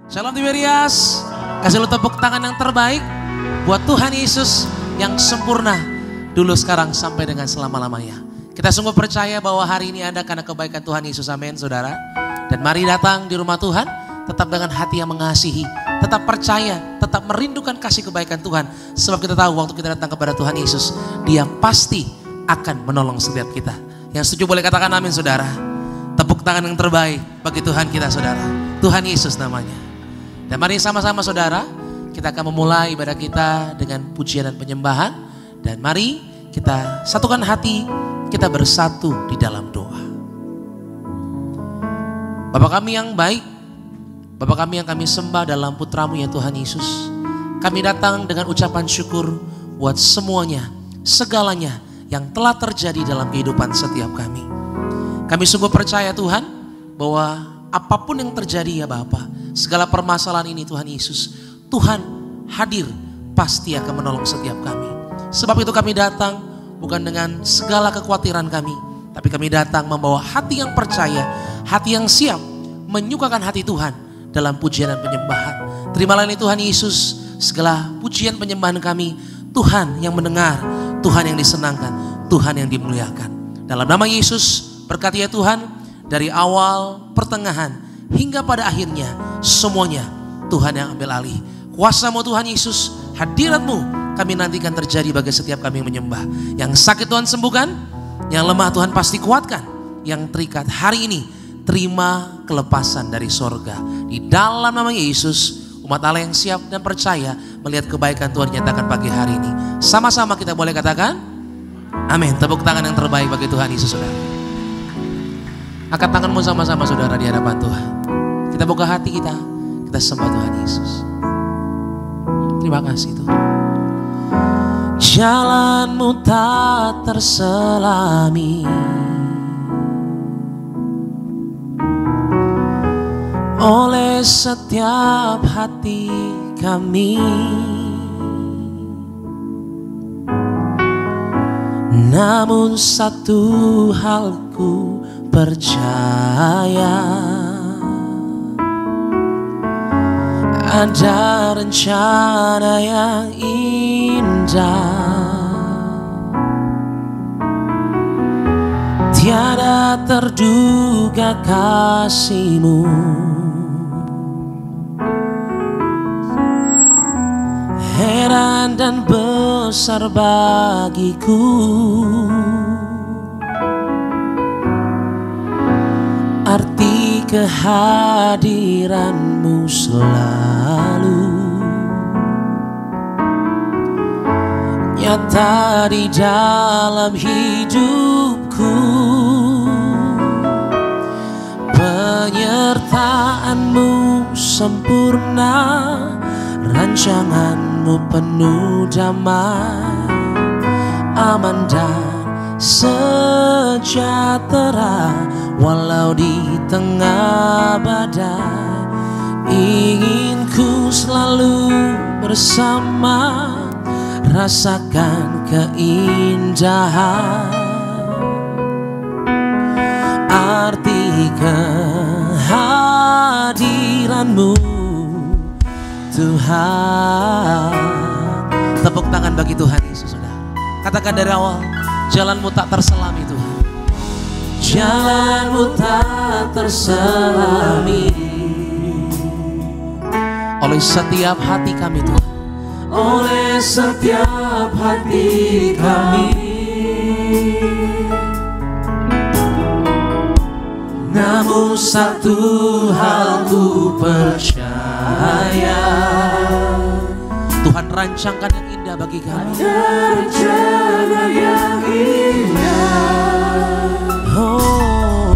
Shalom Tiberias. Kasih lu tepuk tangan yang terbaik buat Tuhan Yesus yang sempurna dulu, sekarang, sampai dengan selama-lamanya. Kita sungguh percaya bahwa hari ini ada karena kebaikan Tuhan Yesus, amin saudara. Dan mari datang di rumah Tuhan tetap dengan hati yang mengasihi, tetap percaya, tetap merindukan kasih kebaikan Tuhan. Sebab kita tahu waktu kita datang kepada Tuhan Yesus, Dia pasti akan menolong setiap kita. Yang setuju boleh katakan amin saudara. Tepuk tangan yang terbaik bagi Tuhan kita saudara. Tuhan Yesus namanya. Dan mari sama-sama saudara, kita akan memulai ibadah kita dengan pujian dan penyembahan. Dan mari kita satukan hati, kita bersatu di dalam doa. Bapa kami yang baik, Bapa kami yang kami sembah dalam putra-Mu ya Tuhan Yesus. Kami datang dengan ucapan syukur buat semuanya, segalanya yang telah terjadi dalam kehidupan setiap kami. Kami sungguh percaya Tuhan bahwa apapun yang terjadi ya Bapa, segala permasalahan ini Tuhan Yesus, Tuhan hadir pasti akan menolong setiap kami. Sebab itu kami datang bukan dengan segala kekhawatiran kami, tapi kami datang membawa hati yang percaya, hati yang siap menyukakan hati Tuhan dalam pujian dan penyembahan. Terimalah ini Tuhan Yesus, segala pujian penyembahan kami, Tuhan yang mendengar, Tuhan yang disenangkan, Tuhan yang dimuliakan. Dalam nama Yesus, berkati ya Tuhan, dari awal, pertengahan, hingga pada akhirnya, semuanya Tuhan yang ambil alih. Kuasa-Mu Tuhan Yesus, hadirat-Mu kami nantikan terjadi bagi setiap kami yang menyembah. Yang sakit Tuhan sembuhkan, yang lemah Tuhan pasti kuatkan, yang terikat hari ini terima kelepasan dari sorga. Di dalam nama Yesus, umat Allah yang siap dan percaya melihat kebaikan Tuhan nyatakan pagi hari ini. Sama-sama kita boleh katakan amin. Tepuk tangan yang terbaik bagi Tuhan Yesus saudara. Angkat tanganmu sama-sama saudara di hadapan Tuhan. Kita buka hati kita sembah Tuhan Yesus. Terima kasih Tuhan. Jalan-Mu tak terselami, oleh setiap hati kami. Namun satu hal ku percaya, ada rencana yang indah, tiada terduga kasih-Mu, heran dan besar bagiku. Arti kehadiran-Mu selalu nyata di dalam hidupku. Penyertaan-Mu sempurna, rancangan-Mu penuh damai, aman dan sejahtera. Walau di tengah badai, ingin ku selalu bersama, rasakan keindahan arti kehadiran-Mu Tuhan. Tepuk tangan bagi Tuhan Yesus saudara. Katakan dari awal, jalan-Mu tak terselami Tuhan. Jalan-Mu tak terselami, oleh setiap hati kami Tuhan. Oleh setiap hati kami. Namun satu hal ku percaya, Tuhan rancangkan yang indah bagi kami. Ada rencana yang indah, oh,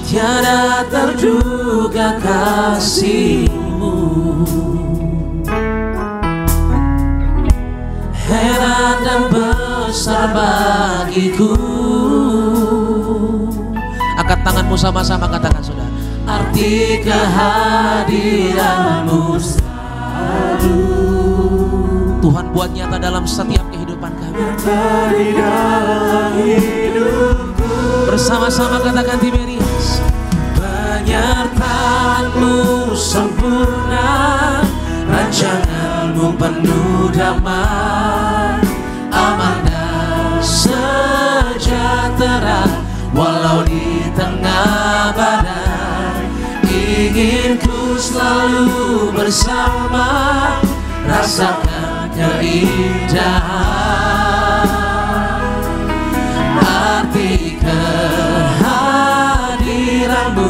tiada terduga kasih-Mu, heran dan besar bagiku. Angkat tanganmu sama-sama katakan saudara. Arti kehadiran-Mu selalu Tuhan buat nyata dalam setiap kehidupan kami. Nyata di dalam hidupku. Bersama-sama katakan Tiberias. Penyertaan-Mu penuh damai, aman dan sejahtera. Walau di tengah badai, ingin ku selalu bersama, rasakan keindahan. Arti kehadiran-Mu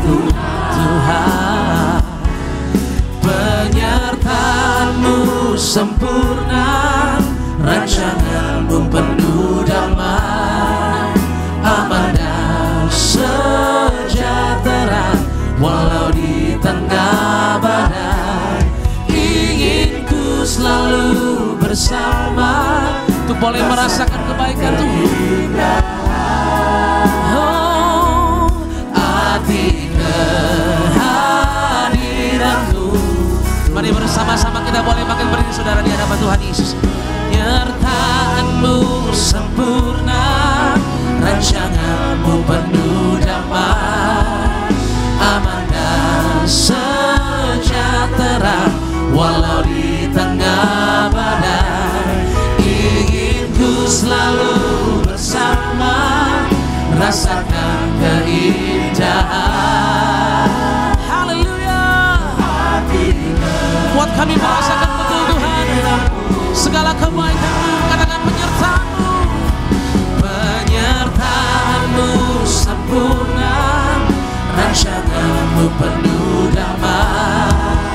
Tuhan, penyertaan-Mu sempurna, rancangan-Mu penuh damai, aman dan sejahtera. Walau di tengah badai, ingin ku selalu bersama, untuk boleh merasakan kebaikan Tuhan. Oh, arti kehadiran-Mu. Mari bersama-sama kita boleh makin berdiri saudara di hadapan Tuhan Yesus. Penyertaan-Mu sempurna, rancangan-Mu penuh damai, aman dan sejahtera. Walau di tengah badai, ingin ku selalu bersama, rasakan keindahan. Haleluya. Buat kami merasakan betul Tuhan segala kebaikan-Mu, katakan penyertaan-Mu. Penyertaan-Mu sempurna, rancangan-Mu penuh damai,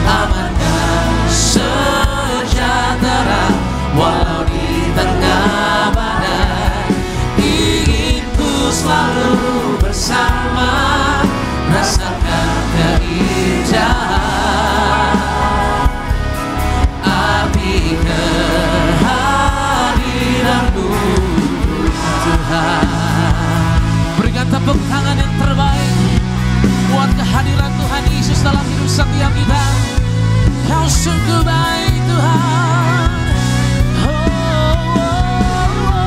aman dan sejahtera. Walau di tengah badai, ingin ku selalu bersama, rasakan keindahan. Arti kehadiran-Mu Tuhan. Berikan tepuk tangan yang terbaik buat kehadiran Tuhan Yesus dalam hidup setiap kita. Kau sungguh baik Tuhan. Oh, oh, oh.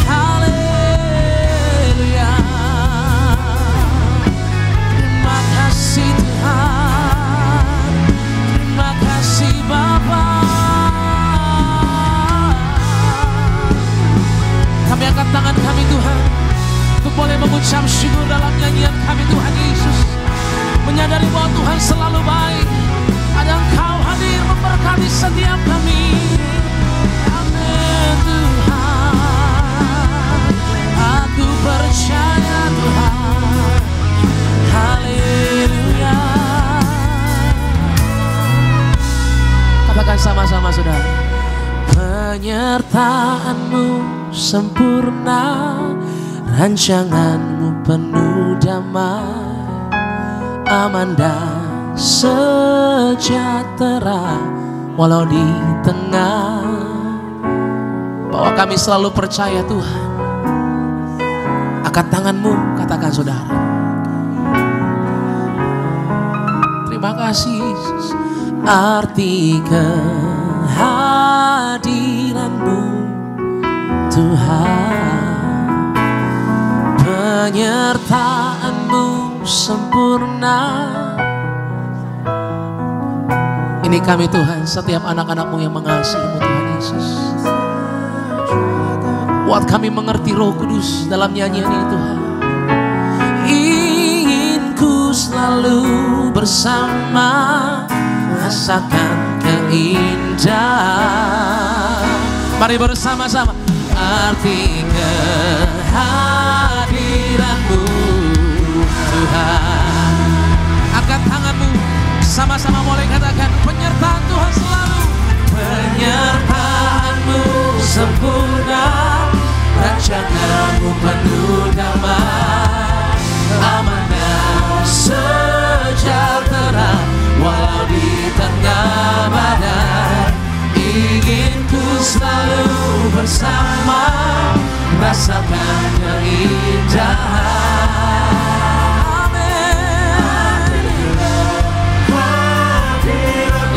Haleluya. Terima kasih Tuhan, terima kasih Bapa. Kami angkat tangan kami Tuhan, untuk boleh mengucap syukur dalam nyanyian kami Tuhan Yesus. Menyadari bahwa Tuhan selalu baik, ada Engkau hadir memberkati setiap kami. Amin Tuhan, aku percaya Tuhan. Haleluya. Katakan sama-sama saudara. Penyertaan-Mu sempurna, rancangan-Mu penuh damai, aman dan sejahtera. Walau di tengah, bahwa kami selalu percaya Tuhan. Angkat tangan-Mu, katakan saudara. Terima kasih Yesus. Arti kehadiran-Mu Tuhan, penyertaan-Mu sempurna. Ini kami Tuhan, setiap anak-anak-Mu yang mengasihi-Mu Tuhan Yesus. Buat kami mengerti Roh Kudus dalam nyanyian ini Tuhan. Ingin ku selalu bersama, rasakan keindahan. Mari bersama-sama. Arti kehadiran-Mu Tuhan. Angkat tangan-Mu, sama-sama boleh katakan penyertaan Tuhan selalu. Penyertaan-Mu sempurna, rancangan-Mu penuh damai, aman dan sejahtera. Walau di tengah badai, ingin ku selalu bersama, rasakan keindahan. Amin.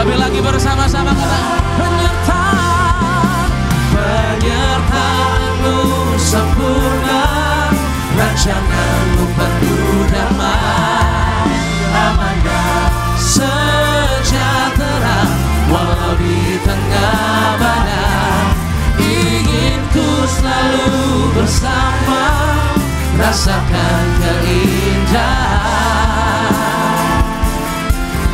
Lebih lagi bersama-sama kata penyertaan-Mu sempurna, rancangan-Mu penuh damai, aman dan sejahtera. bersama, rasakan keindahan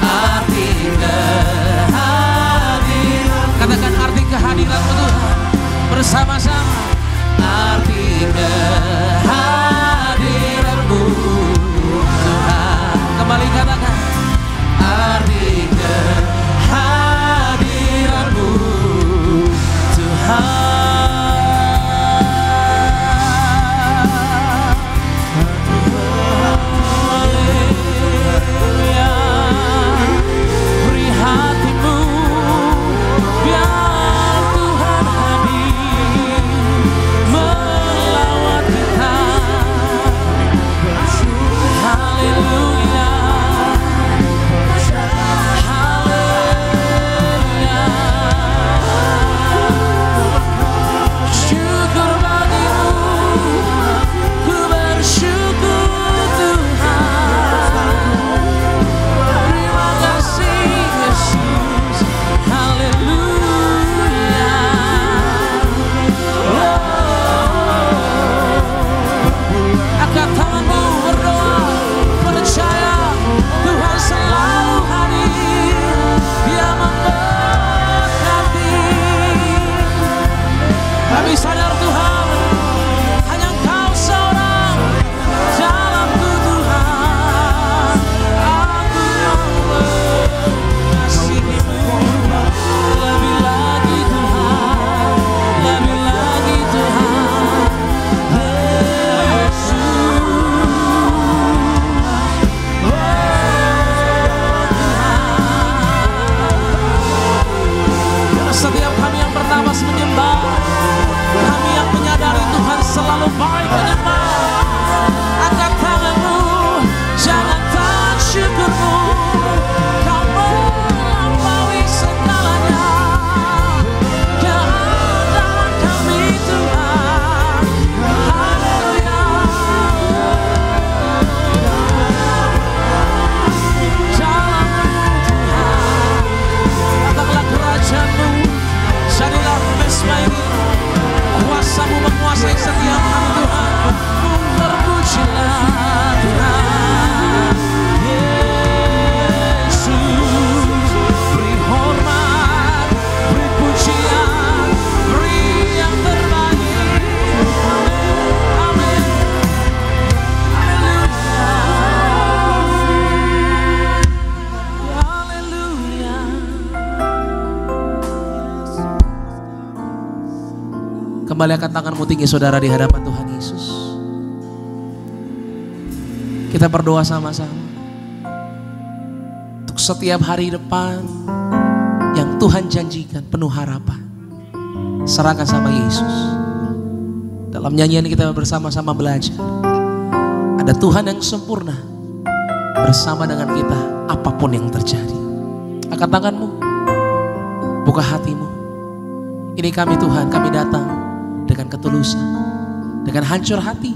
arti kehadiran. Katakan arti kehadiran-Mu Tuhan bersama-sama. Arti kehadiran-Mu Tuhan. Kembali katakan arti kehadiran-Mu Tuhan. Kembalikan tanganmu tinggi saudara di hadapan Tuhan Yesus. Kita berdoa sama-sama. Untuk setiap hari depan yang Tuhan janjikan penuh harapan. Serahkan sama Yesus. Dalam nyanyian kita bersama-sama belajar. Ada Tuhan yang sempurna bersama dengan kita apapun yang terjadi. Angkat tanganmu. Buka hatimu. Ini kami Tuhan, kami datang dengan ketulusan, dengan hancur hati,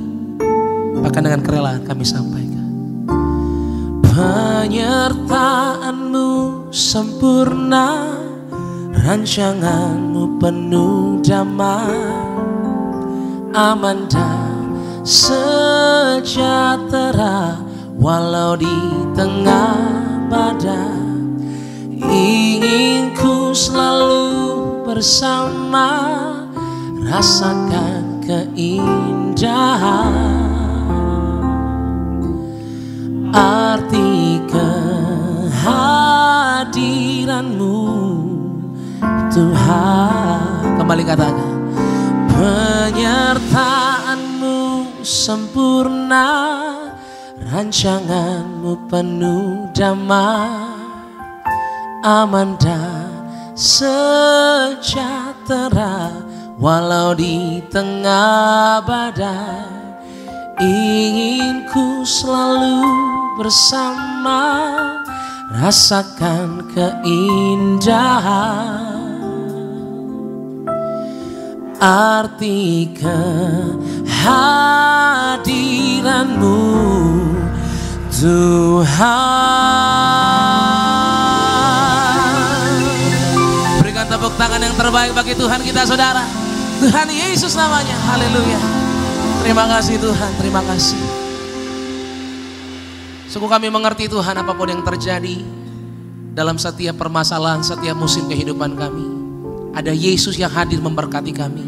bahkan dengan kerelaan kami sampaikan. Penyertaan-Mu sempurna, rancangan-Mu penuh damai, aman dan sejahtera walau di tengah badai. Ingin ku selalu bersama, rasakan keindahan arti kehadiran-Mu Tuhan. Kembali katakan, penyertaan-Mu sempurna, rancangan-Mu penuh damai, aman dan sejahtera walau di tengah badai. Ingin ku selalu bersama, rasakan keindahan arti kehadiran-Mu Tuhan. Berikan tepuk tangan yang terbaik bagi Tuhan kita saudara. Tuhan Yesus namanya, haleluya. Terima kasih Tuhan, terima kasih. Sungguh kami mengerti Tuhan apapun yang terjadi dalam setiap permasalahan, setiap musim kehidupan kami. Ada Yesus yang hadir memberkati kami.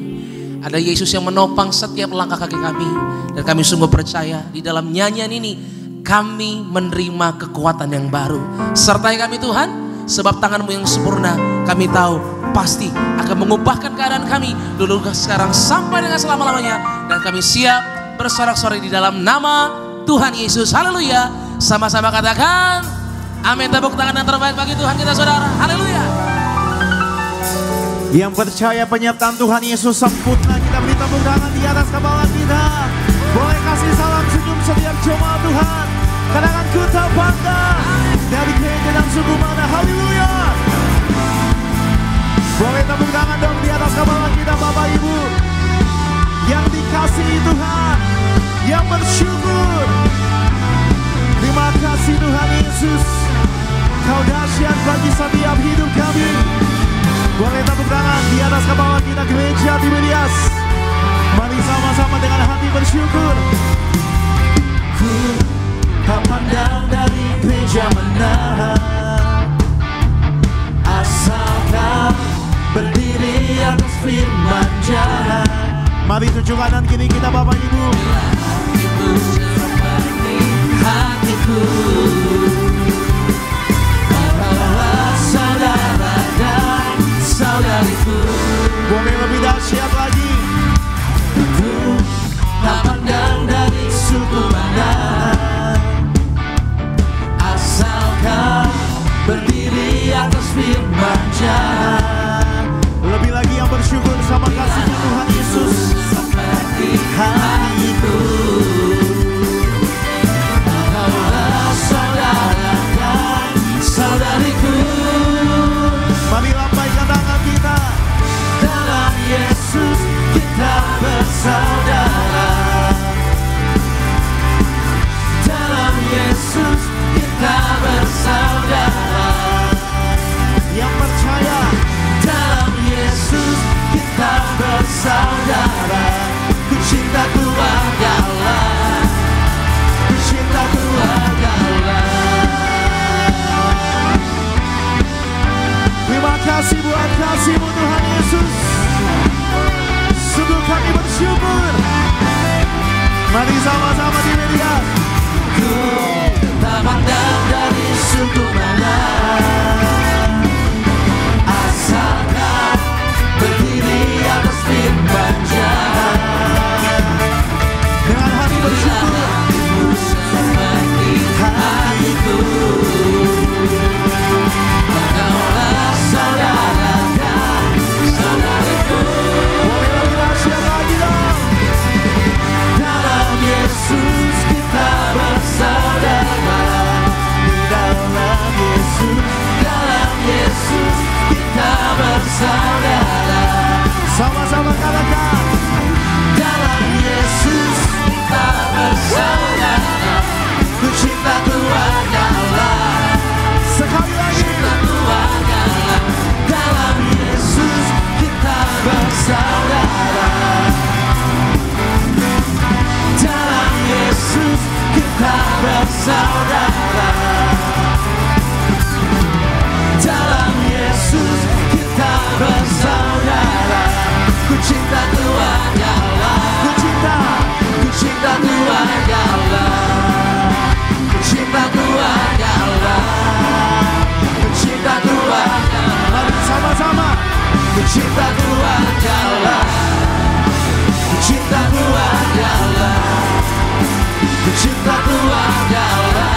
Ada Yesus yang menopang setiap langkah kaki kami. Dan kami sungguh percaya di dalam nyanyian ini kami menerima kekuatan yang baru. Sertai kami Tuhan, sebab tangan-Mu yang sempurna kami tahu pasti akan mengubahkan keadaan kami dulu sekarang sampai dengan selama-lamanya. Dan kami siap bersorak-sorai di dalam nama Tuhan Yesus. Haleluya. Sama-sama katakan amin. Tepuk tangan yang terbaik bagi Tuhan kita saudara. Haleluya. Yang percaya penyertaan Tuhan Yesus sempurna, kita beri tepuk tangan di atas kepala kita. Boleh kasih salam senyum setiap jemaat Tuhan. Katakan ku tak bangga dari gereja dan suku mana. Haleluya. Boleh tepuk tangan dong di atas kepala kita Bapak Ibu. Yang dikasihi Tuhan, yang bersyukur. Terima kasih Tuhan Yesus. Kau dahsyat bagi setiap hidup kami. Boleh tepuk tangan di atas kepala kita gereja Tiberias. Mari sama-sama dengan hati bersyukur. Ku tak pandang dari gereja mana, asal kau berdiri atas firman Tuhan. Mari tunjuk kanan kiri kita Bapak Ibu. Hatiku seperti hatiku, adalah saudara dan saudariku. Boleh lebih dahsyat lagi. Ku tak pandang dari suku mana, asal kau berdiri atas firman Tuhan. Lebih lagi yang bersyukur sama kasihnya Tuhan Yesus. Seperti hatiku, kaulah saudara dan saudariku. Mari lambaikan tangan kita. Dalam Yesus kita bersaudara. Dalam Yesus kita bersaudara. Yang percaya, dalam Yesus kita bersaudara. Ku cinta keluarga Allah, ku cinta keluarga Allah. Terima kasih buat kasih-Mu Tuhan Yesus. Sungguh kami bersyukur. Mari sama-sama di media. Ku tak pandang dari suku mana, asal kau berdiri atas firman Tuhan. Dengan hati bersyukur. Seperti hatiku, kaulah saudara dan saudariku. Boleh lebih dahsyat lagi dong. Dalam Yesus kita bersaudara. Di dalam Yesus, dalam Yesus kita bersaudara. Sama-sama katakan. Dalam Yesus kita bersaudara. Ku cinta keluarga Allah. Sekali lagi. Cinta keluarga Allah. Dalam Yesus kita bersaudara. Dalam Yesus kita bersaudara. Dalam Yesus kita bersaudara. Ku cinta keluarga Allah. Ku cinta keluarga Allah. Ku cinta keluarga Allah. Ku cinta keluarga Allah. Mari sama-sama. Ku cinta keluarga Allah. Ku cinta keluarga Allah. Ku cinta keluarga Allah.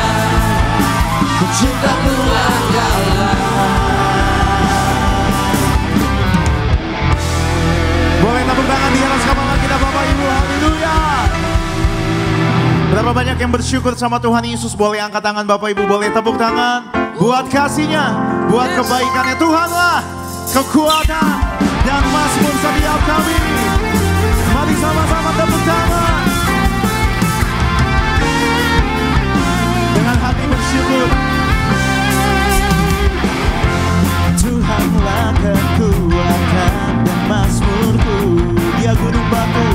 Ku cinta keluarga Allah. Boleh tepuk tangan di atas kepala kita Bapak Ibu. Haleluya. Berapa banyak yang bersyukur sama Tuhan Yesus? Boleh angkat tangan Bapak Ibu. Boleh tepuk tangan. Buat kasihnya, buat kebaikannya. Tuhanlah kekuatan dan mazmur setiap kami. Mari sama-sama tepuk tangan. Dengan hati bersyukur. Tuhanlah kekuatan dan mazmurku. Dia gunung batu,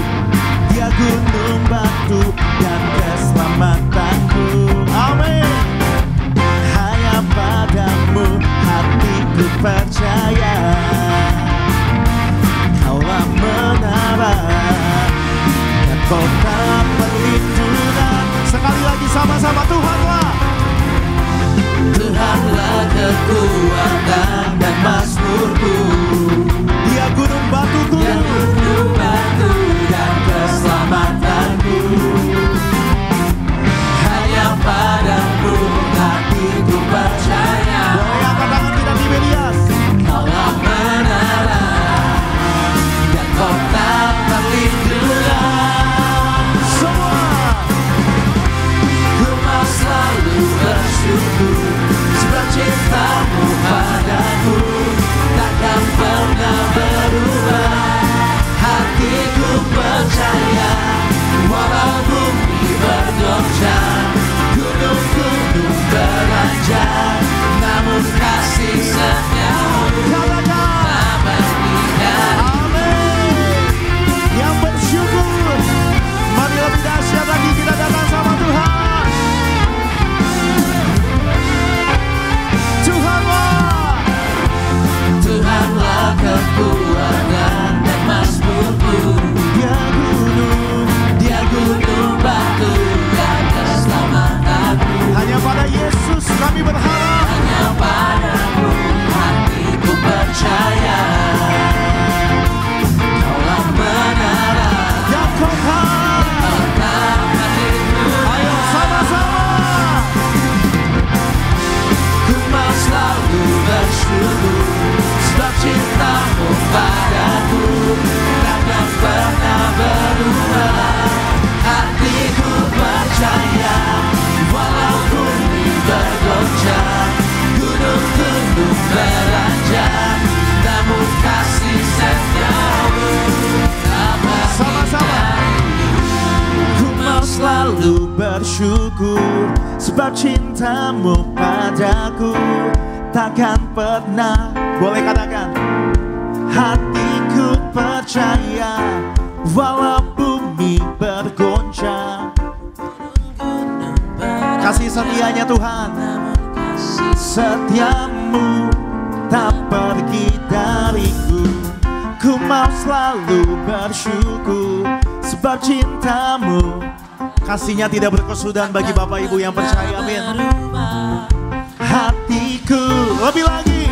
dia gunung kota perlindungan. Sekali lagi sama-sama, Tuhanlah. Tuhanlah kekuatan dan mazmurku. Dia gunung batuku, Dia gunung batu dan keselamatanku. Hanya padamu hatiku percaya. boleh angkat tangan kita Tiberias. Kaulah menara dan kota perlindungan. Semua Ku mau selalu bersyukur sebab cintamu padaku takkan pernah berubah. Hatiku percaya walau bumi bergoncang, gunung-gunung beranjak, namun kasih setiamu tak berhenti. amin. Yang bersyukur, mari lebih dahsyat lagi kita datang sama Tuhan. Tuhanlah. Tuhanlah kekuatan dan mazmurku. Dia gunung batu dan keselamatanku. Hanya pada Yesus kami berharap. Hanya padamu hatiku percaya. Kaulah menara Dan kota. kota perlindungan. Ayo sama-sama. Ku mau selalu bersyukur sebab cintamu padaku takkan pernah berubah. Hatiku percaya walau bumi bergoncang, gunung-gunung beranjak, namun kasih setiamu tak Sama-sama. Ku mau selalu Bersyukur sebab cintamu padaku takkan pernah. Boleh katakan, hatiku percaya walau bumi bergoncang. Kasih setianya Tuhan, setiamu tak pergi dariku. Ku mau selalu bersyukur sebab cintamu. Kasihnya tidak berkesudahan bagi Bapak Ibu yang percaya, amin. Hatiku, lebih lagi,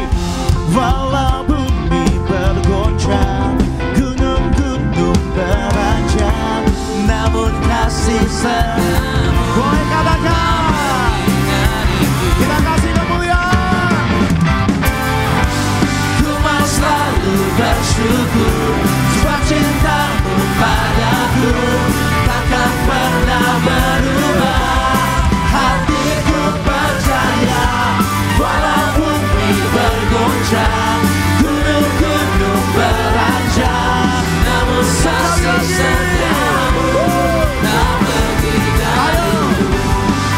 walau bumi bergoncang, gunung-gunung beranjak, namun kasih setiamu. Boleh katakan, kita kasih kemuliaan. Ku mau selalu bersyukur sebab cintamu padaku takkan pernah berubah. Hatiku percaya walau bumi bergoncang, gunung-gunung beranjak, namun kasih setiamu tak pergi dariku.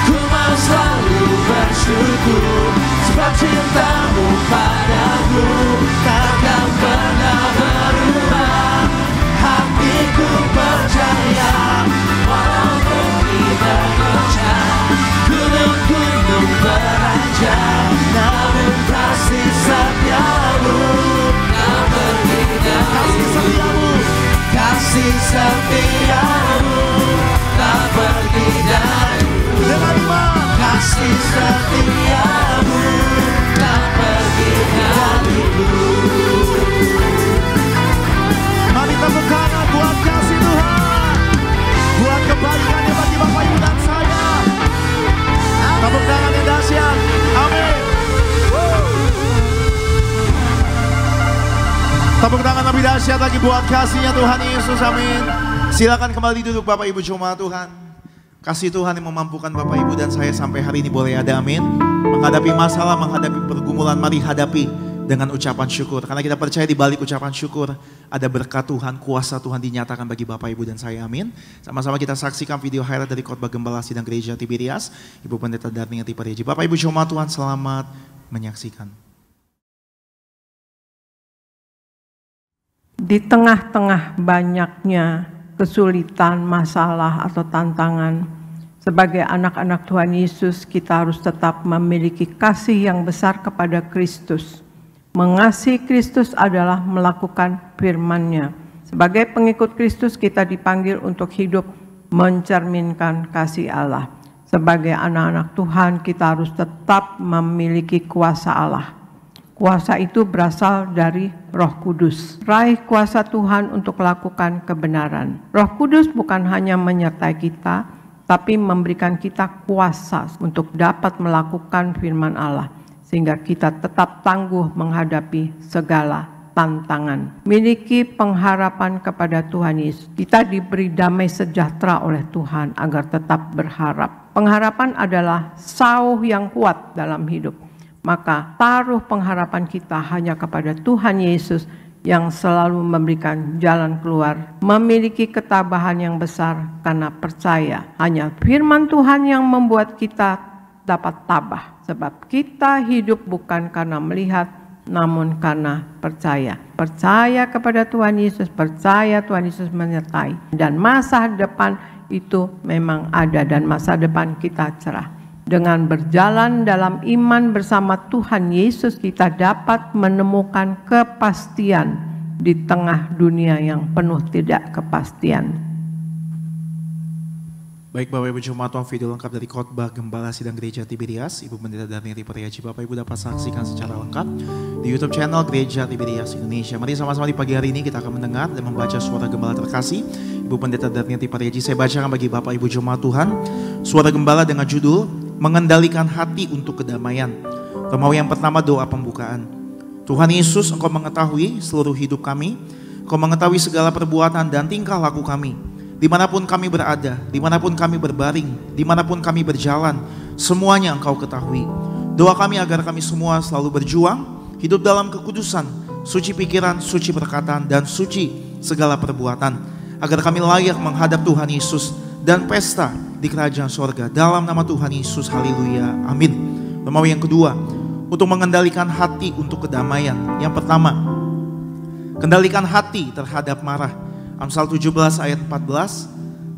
Ku mau selalu bersyukur sebab cintamu padaku takkan pernah berubah. Hatiku percaya walau bumi bergoncang, gunung-gunung beranjak, namun kasih setiamu tak pergi dariku. Kasih setiamu tak pergi dariku. Dengan iman, Kasih setiamu tak pergi dariku. mari tepuk tangan buat kasih Tuhan, buat kebaikannya bagi Bapak Ibu dan saya. Tepuk tangan yang dahsyat, amin. Tepuk tangan lebih dahsyat lagi buat kasihnya Tuhan Yesus, amin. Silakan kembali duduk Bapak Ibu jemaat Tuhan. Kasih Tuhan yang memampukan Bapak Ibu dan saya sampai hari ini boleh ada, amin. Menghadapi masalah, menghadapi pergumulan, mari hadapi dengan ucapan syukur. Karena kita percaya di balik ucapan syukur ada berkat Tuhan, kuasa Tuhan dinyatakan bagi Bapak Ibu dan saya, amin. Sama-sama kita saksikan video highlight dari khotbah Gembala Sidang Gereja Tiberias, Ibu Pendeta Darni Tipareji. Bapak Ibu jemaat Tuhan, selamat menyaksikan. Di tengah-tengah banyaknya kesulitan, masalah atau tantangan, sebagai anak-anak Tuhan Yesus kita harus tetap memiliki kasih yang besar kepada Kristus. Mengasihi Kristus adalah melakukan firman-Nya. Sebagai pengikut Kristus, kita dipanggil untuk hidup mencerminkan kasih Allah. Sebagai anak-anak Tuhan, kita harus tetap memiliki kuasa Allah. Kuasa itu berasal dari Roh Kudus. Raih kuasa Tuhan untuk lakukan kebenaran. Roh Kudus bukan hanya menyertai kita, tapi memberikan kita kuasa untuk dapat melakukan firman Allah, sehingga kita tetap tangguh menghadapi segala tantangan. Miliki pengharapan kepada Tuhan Yesus. Kita diberi damai sejahtera oleh Tuhan agar tetap berharap. Pengharapan adalah sauh yang kuat dalam hidup. Maka taruh pengharapan kita hanya kepada Tuhan Yesus yang selalu memberikan jalan keluar, memiliki ketabahan yang besar karena percaya. Hanya firman Tuhan yang membuat kita dapat tabah, sebab kita hidup bukan karena melihat, namun karena percaya. Percaya kepada Tuhan Yesus, percaya Tuhan Yesus menyertai. Dan masa depan itu memang ada, dan masa depan kita cerah. Dengan berjalan dalam iman bersama Tuhan Yesus, kita dapat menemukan kepastian di tengah dunia yang penuh tidak kepastian. Baik Bapak Ibu Jemaat Tuhan, video lengkap dari khotbah Gembala Sidang Gereja Tiberias, Ibu Pendeta Darniti Pariaji, Bapak Ibu dapat saksikan secara lengkap di YouTube channel Gereja Tiberias Indonesia. Mari sama-sama di pagi hari ini kita akan mendengar dan membaca suara Gembala terkasih Ibu Pendeta Darniti Pariaji. Saya bacakan bagi Bapak Ibu Jemaat Tuhan suara Gembala dengan judul Mengendalikan Hati untuk Kedamaian. Romawi yang pertama, doa pembukaan. Tuhan Yesus, Engkau mengetahui seluruh hidup kami, Engkau mengetahui segala perbuatan dan tingkah laku kami. Dimanapun kami berada, dimanapun kami berbaring, dimanapun kami berjalan, semuanya Engkau ketahui. Doa kami agar kami semua selalu berjuang, hidup dalam kekudusan, suci pikiran, suci perkataan, dan suci segala perbuatan, agar kami layak menghadap Tuhan Yesus dan pesta di kerajaan sorga. Dalam nama Tuhan Yesus, haleluya, amin. Romawi yang kedua, untuk mengendalikan hati untuk kedamaian. Yang pertama, kendalikan hati terhadap marah. Amsal 17 ayat 14,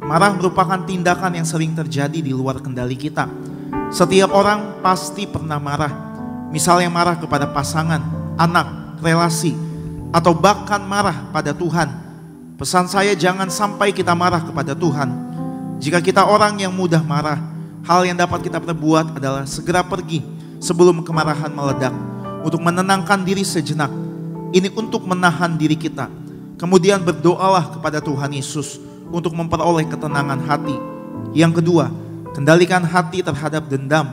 marah merupakan tindakan yang sering terjadi di luar kendali kita. Setiap orang pasti pernah marah. Misalnya marah kepada pasangan, anak, relasi, atau bahkan marah pada Tuhan. Pesan saya, jangan sampai kita marah kepada Tuhan. Jika kita orang yang mudah marah, hal yang dapat kita perbuat adalah segera pergi sebelum kemarahan meledak, untuk menenangkan diri sejenak. Ini untuk menahan diri kita. Kemudian berdoalah kepada Tuhan Yesus untuk memperoleh ketenangan hati. Yang kedua, kendalikan hati terhadap dendam.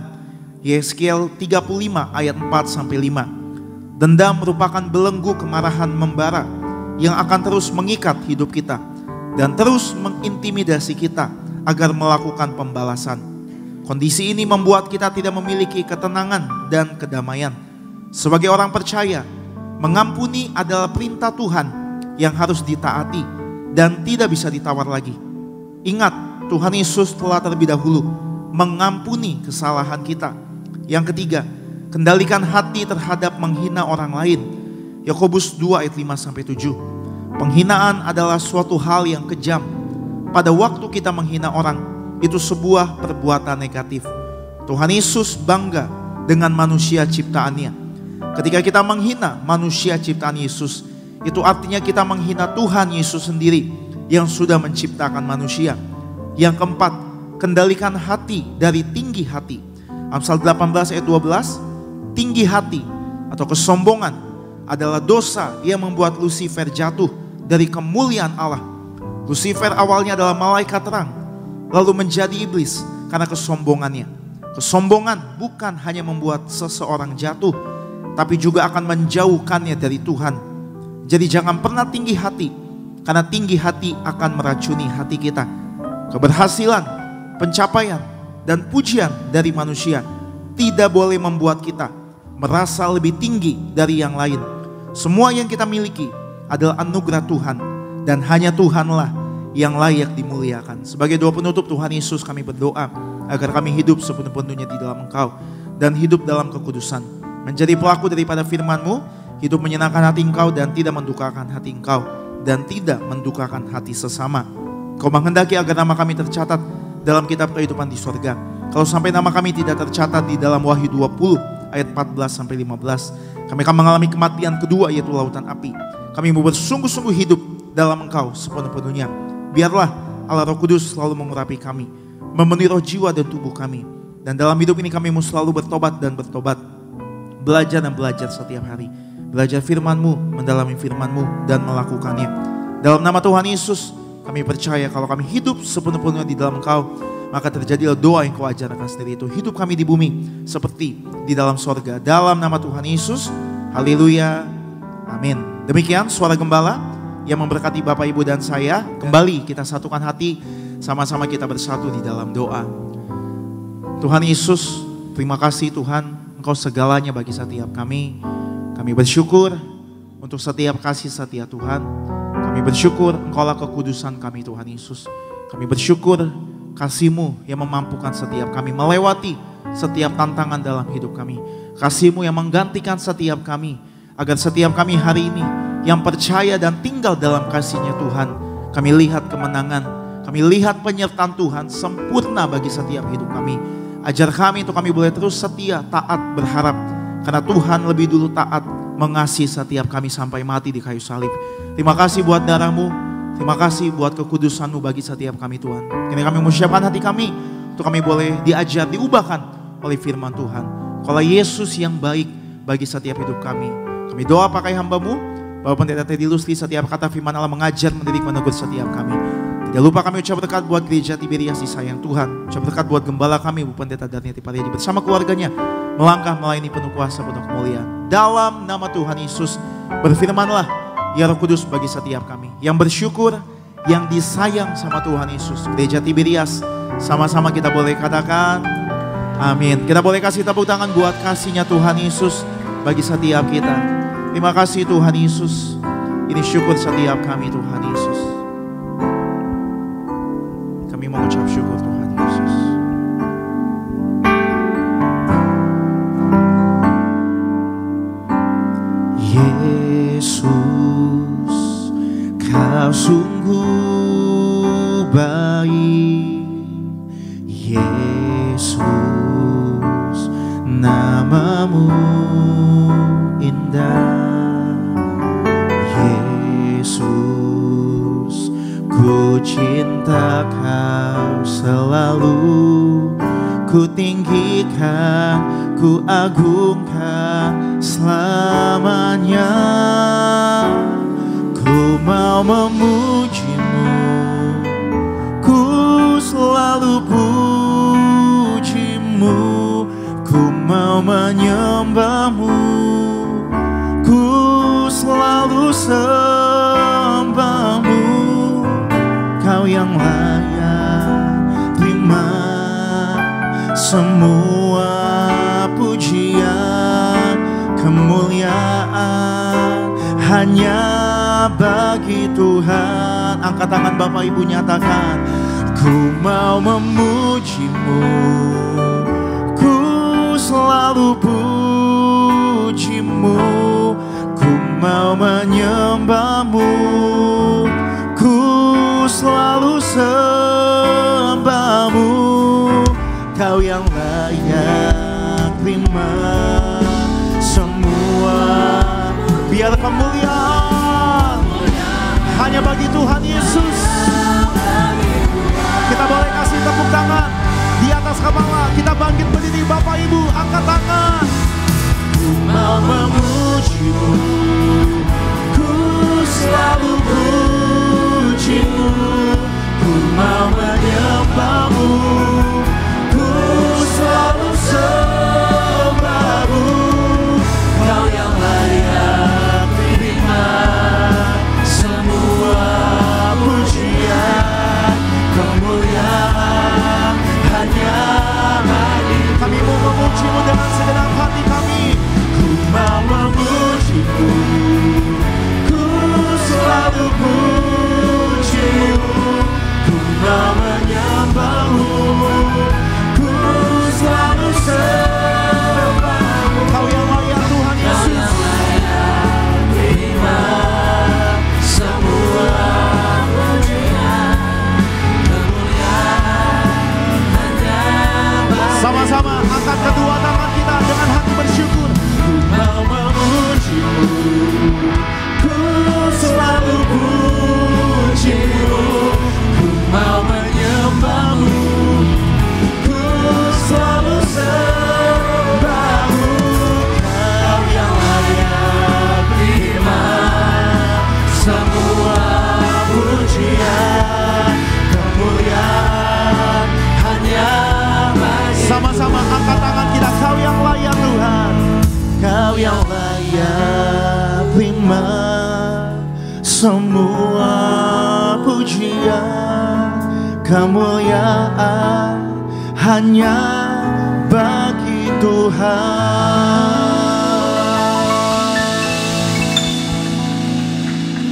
Yeskiel 35 ayat 4-5. Dendam merupakan belenggu kemarahan membara yang akan terus mengikat hidup kita dan terus mengintimidasi kita agar melakukan pembalasan. Kondisi ini membuat kita tidak memiliki ketenangan dan kedamaian. Sebagai orang percaya, mengampuni adalah perintah Tuhan yang harus ditaati dan tidak bisa ditawar lagi. Ingat, Tuhan Yesus telah terlebih dahulu mengampuni kesalahan kita. Yang ketiga, kendalikan hati terhadap menghina orang lain. Yakobus 2 ayat 5-7. Penghinaan adalah suatu hal yang kejam. Pada waktu kita menghina orang, itu sebuah perbuatan negatif. Tuhan Yesus bangga dengan manusia ciptaannya. Ketika kita menghina manusia ciptaan Yesus, itu artinya kita menghina Tuhan Yesus sendiri yang sudah menciptakan manusia. Yang keempat, kendalikan hati dari tinggi hati. Amsal 18 ayat 12, tinggi hati atau kesombongan adalah dosa yang membuat Lucifer jatuh dari kemuliaan Allah. Lucifer awalnya adalah malaikat terang, lalu menjadi iblis karena kesombongannya. Kesombongan bukan hanya membuat seseorang jatuh, tapi juga akan menjauhkannya dari Tuhan. Jadi jangan pernah tinggi hati, karena tinggi hati akan meracuni hati kita. Keberhasilan, pencapaian, dan pujian dari manusia tidak boleh membuat kita merasa lebih tinggi dari yang lain. Semua yang kita miliki adalah anugerah Tuhan, dan hanya Tuhanlah yang layak dimuliakan. Sebagai doa penutup, Tuhan Yesus, kami berdoa agar kami hidup sepenuh-penuhnya di dalam Engkau dan hidup dalam kekudusan, menjadi pelaku daripada firman-Mu, hidup menyenangkan hati Engkau dan tidak mendukakan hati Engkau, dan tidak mendukakan hati sesama. Kau menghendaki agar nama kami tercatat dalam kitab kehidupan di surga. Kalau sampai nama kami tidak tercatat di dalam Wahyu 20 ayat 14-15, kami akan mengalami kematian kedua, yaitu lautan api. Kami mau bersungguh-sungguh hidup dalam Engkau sepenuh-penuhnya. Biarlah Allah Roh Kudus selalu mengurapi kami, memenuhi roh, jiwa, dan tubuh kami. Dan dalam hidup ini kami mau selalu bertobat dan bertobat, belajar dan belajar setiap hari. Belajar firman-Mu, mendalami firman-Mu, dan melakukannya. Dalam nama Tuhan Yesus, kami percaya kalau kami hidup sepenuh-penuhnya di dalam Engkau, maka terjadilah doa yang Kau ajarkan sendiri itu. Hidup kami di bumi seperti di dalam sorga. Dalam nama Tuhan Yesus, haleluya, amin. Demikian suara gembala yang memberkati Bapak, Ibu, dan saya. Kembali kita satukan hati, sama-sama kita bersatu di dalam doa. Tuhan Yesus, terima kasih Tuhan, Engkau segalanya bagi setiap kami. Kami bersyukur untuk setiap kasih setia Tuhan. Kami bersyukur Engkaulah kekudusan kami Tuhan Yesus. Kami bersyukur kasih-Mu yang memampukan setiap kami melewati setiap tantangan dalam hidup kami. Kasih-Mu yang menggantikan setiap kami, agar setiap kami hari ini yang percaya dan tinggal dalam kasih-Nya Tuhan, kami lihat kemenangan, kami lihat penyertaan Tuhan sempurna bagi setiap hidup kami. Ajar kami untuk kami boleh terus setia, taat, berharap, karena Tuhan lebih dulu taat mengasihi setiap kami sampai mati di kayu salib. Terima kasih buat darah-Mu, terima kasih buat kekudusan-Mu bagi setiap kami Tuhan. Kini kami menyiapkan hati kami untuk kami boleh diajar, diubahkan oleh firman Tuhan. Kalau Yesus yang baik bagi setiap hidup kami. Kami doa pakai hamba-Mu, Bapak Pendeta Teddy Lusli, setiap kata firman Allah mengajar, mendidik, menegur setiap kami. Tidak lupa kami ucap berkat buat gereja Tiberias disayang Tuhan. Ucap berkat buat gembala kami, Bu Pendeta Darniati Pariadi bersama keluarganya. Melangkah melayani penuh kuasa, penuh kemuliaan. Dalam nama Tuhan Yesus, berfirmanlah ya Roh Kudus bagi setiap kami. Yang bersyukur, yang disayang sama Tuhan Yesus. Gereja Tiberias, sama-sama kita boleh katakan amin. Kita boleh kasih tepuk tangan buat kasih-Nya Tuhan Yesus bagi setiap kita. Terima kasih Tuhan Yesus. Ini syukur setiap kami Tuhan Yesus. Kami mengucap syukur Tuhan Yesus. Yesus, Kau sungguh baik. Yesus, nama-Mu indah. Yesus, ku cinta Kau selalu, ku tinggikan, ku agungkan selamanya. Ku mau memuji-Mu, ku selalu puji-Mu, ku mau menyembah-Mu, ku selalu sembah-Mu. Kau yang layak terima semua pujian, kemuliaan hanya bagi Tuhan. Angkat tangan Bapak Ibu, nyatakan, ku mau memuji-Mu, ku selalu puji-Mu, ku mau menyembah-Mu, ku selalu sembah-Mu. Kau yang layak terima semua, biar kemuliaan hanya bagi Tuhan Yesus. Kita boleh kasih tepuk tangan di atas kepala. Kita bangkit berdiri Bapak Ibu, angkat tangan. Ku mau memuji-Mu, ku selalu puji-Mu, ku mau menyembah-Mu, ku selalu sembah-Mu. Kau yang layak terima semua pujian, kemuliaan hanya bagi. Kami mau memuji-Mu dengan segenap hati kami. Ku mau memuji-Mu, ku selalu puji-Mu, ku mau menyembah-Mu, ku selalu sembah-Mu. Kau yang layak Tuhan Yesus, terima semua pujian, kemuliaan hanya bagi. Sama-sama angkat kedua tangan kita dengan hati bersyukur. Ku mau memuji-Mu, ku selalu puji-Mu, memujimu, ku mau menyembahmu, ku selalu sembahmu. Kau yang layak terima semua pujian, kemuliaan hanya bagi. Sama-sama angkat tangan kita, kau yang layak Tuhan, kau yang layak terima semua pujian, kemuliaan hanya bagi Tuhan.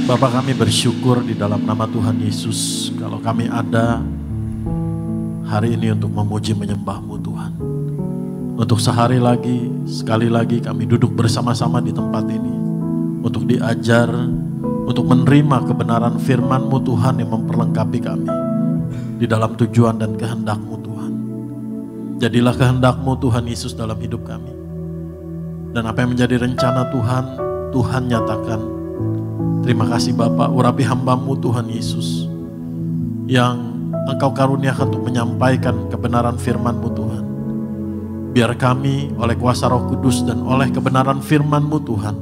Bapa, kami bersyukur di dalam nama Tuhan Yesus kalau kami ada hari ini untuk memuji menyembah-Mu Tuhan. Untuk sehari lagi, sekali lagi kami duduk bersama-sama di tempat ini untuk diajar, untuk menerima kebenaran firman-Mu Tuhan yang memperlengkapi kami di dalam tujuan dan kehendak-Mu Tuhan. Jadilah kehendak-Mu Tuhan Yesus dalam hidup kami. Dan apa yang menjadi rencana Tuhan, Tuhan nyatakan. Terima kasih Bapa, urapi hamba-Mu Tuhan Yesus yang Engkau karuniakan untuk menyampaikan kebenaran firman-Mu Tuhan. Biar kami oleh kuasa Roh Kudus dan oleh kebenaran firman-Mu Tuhan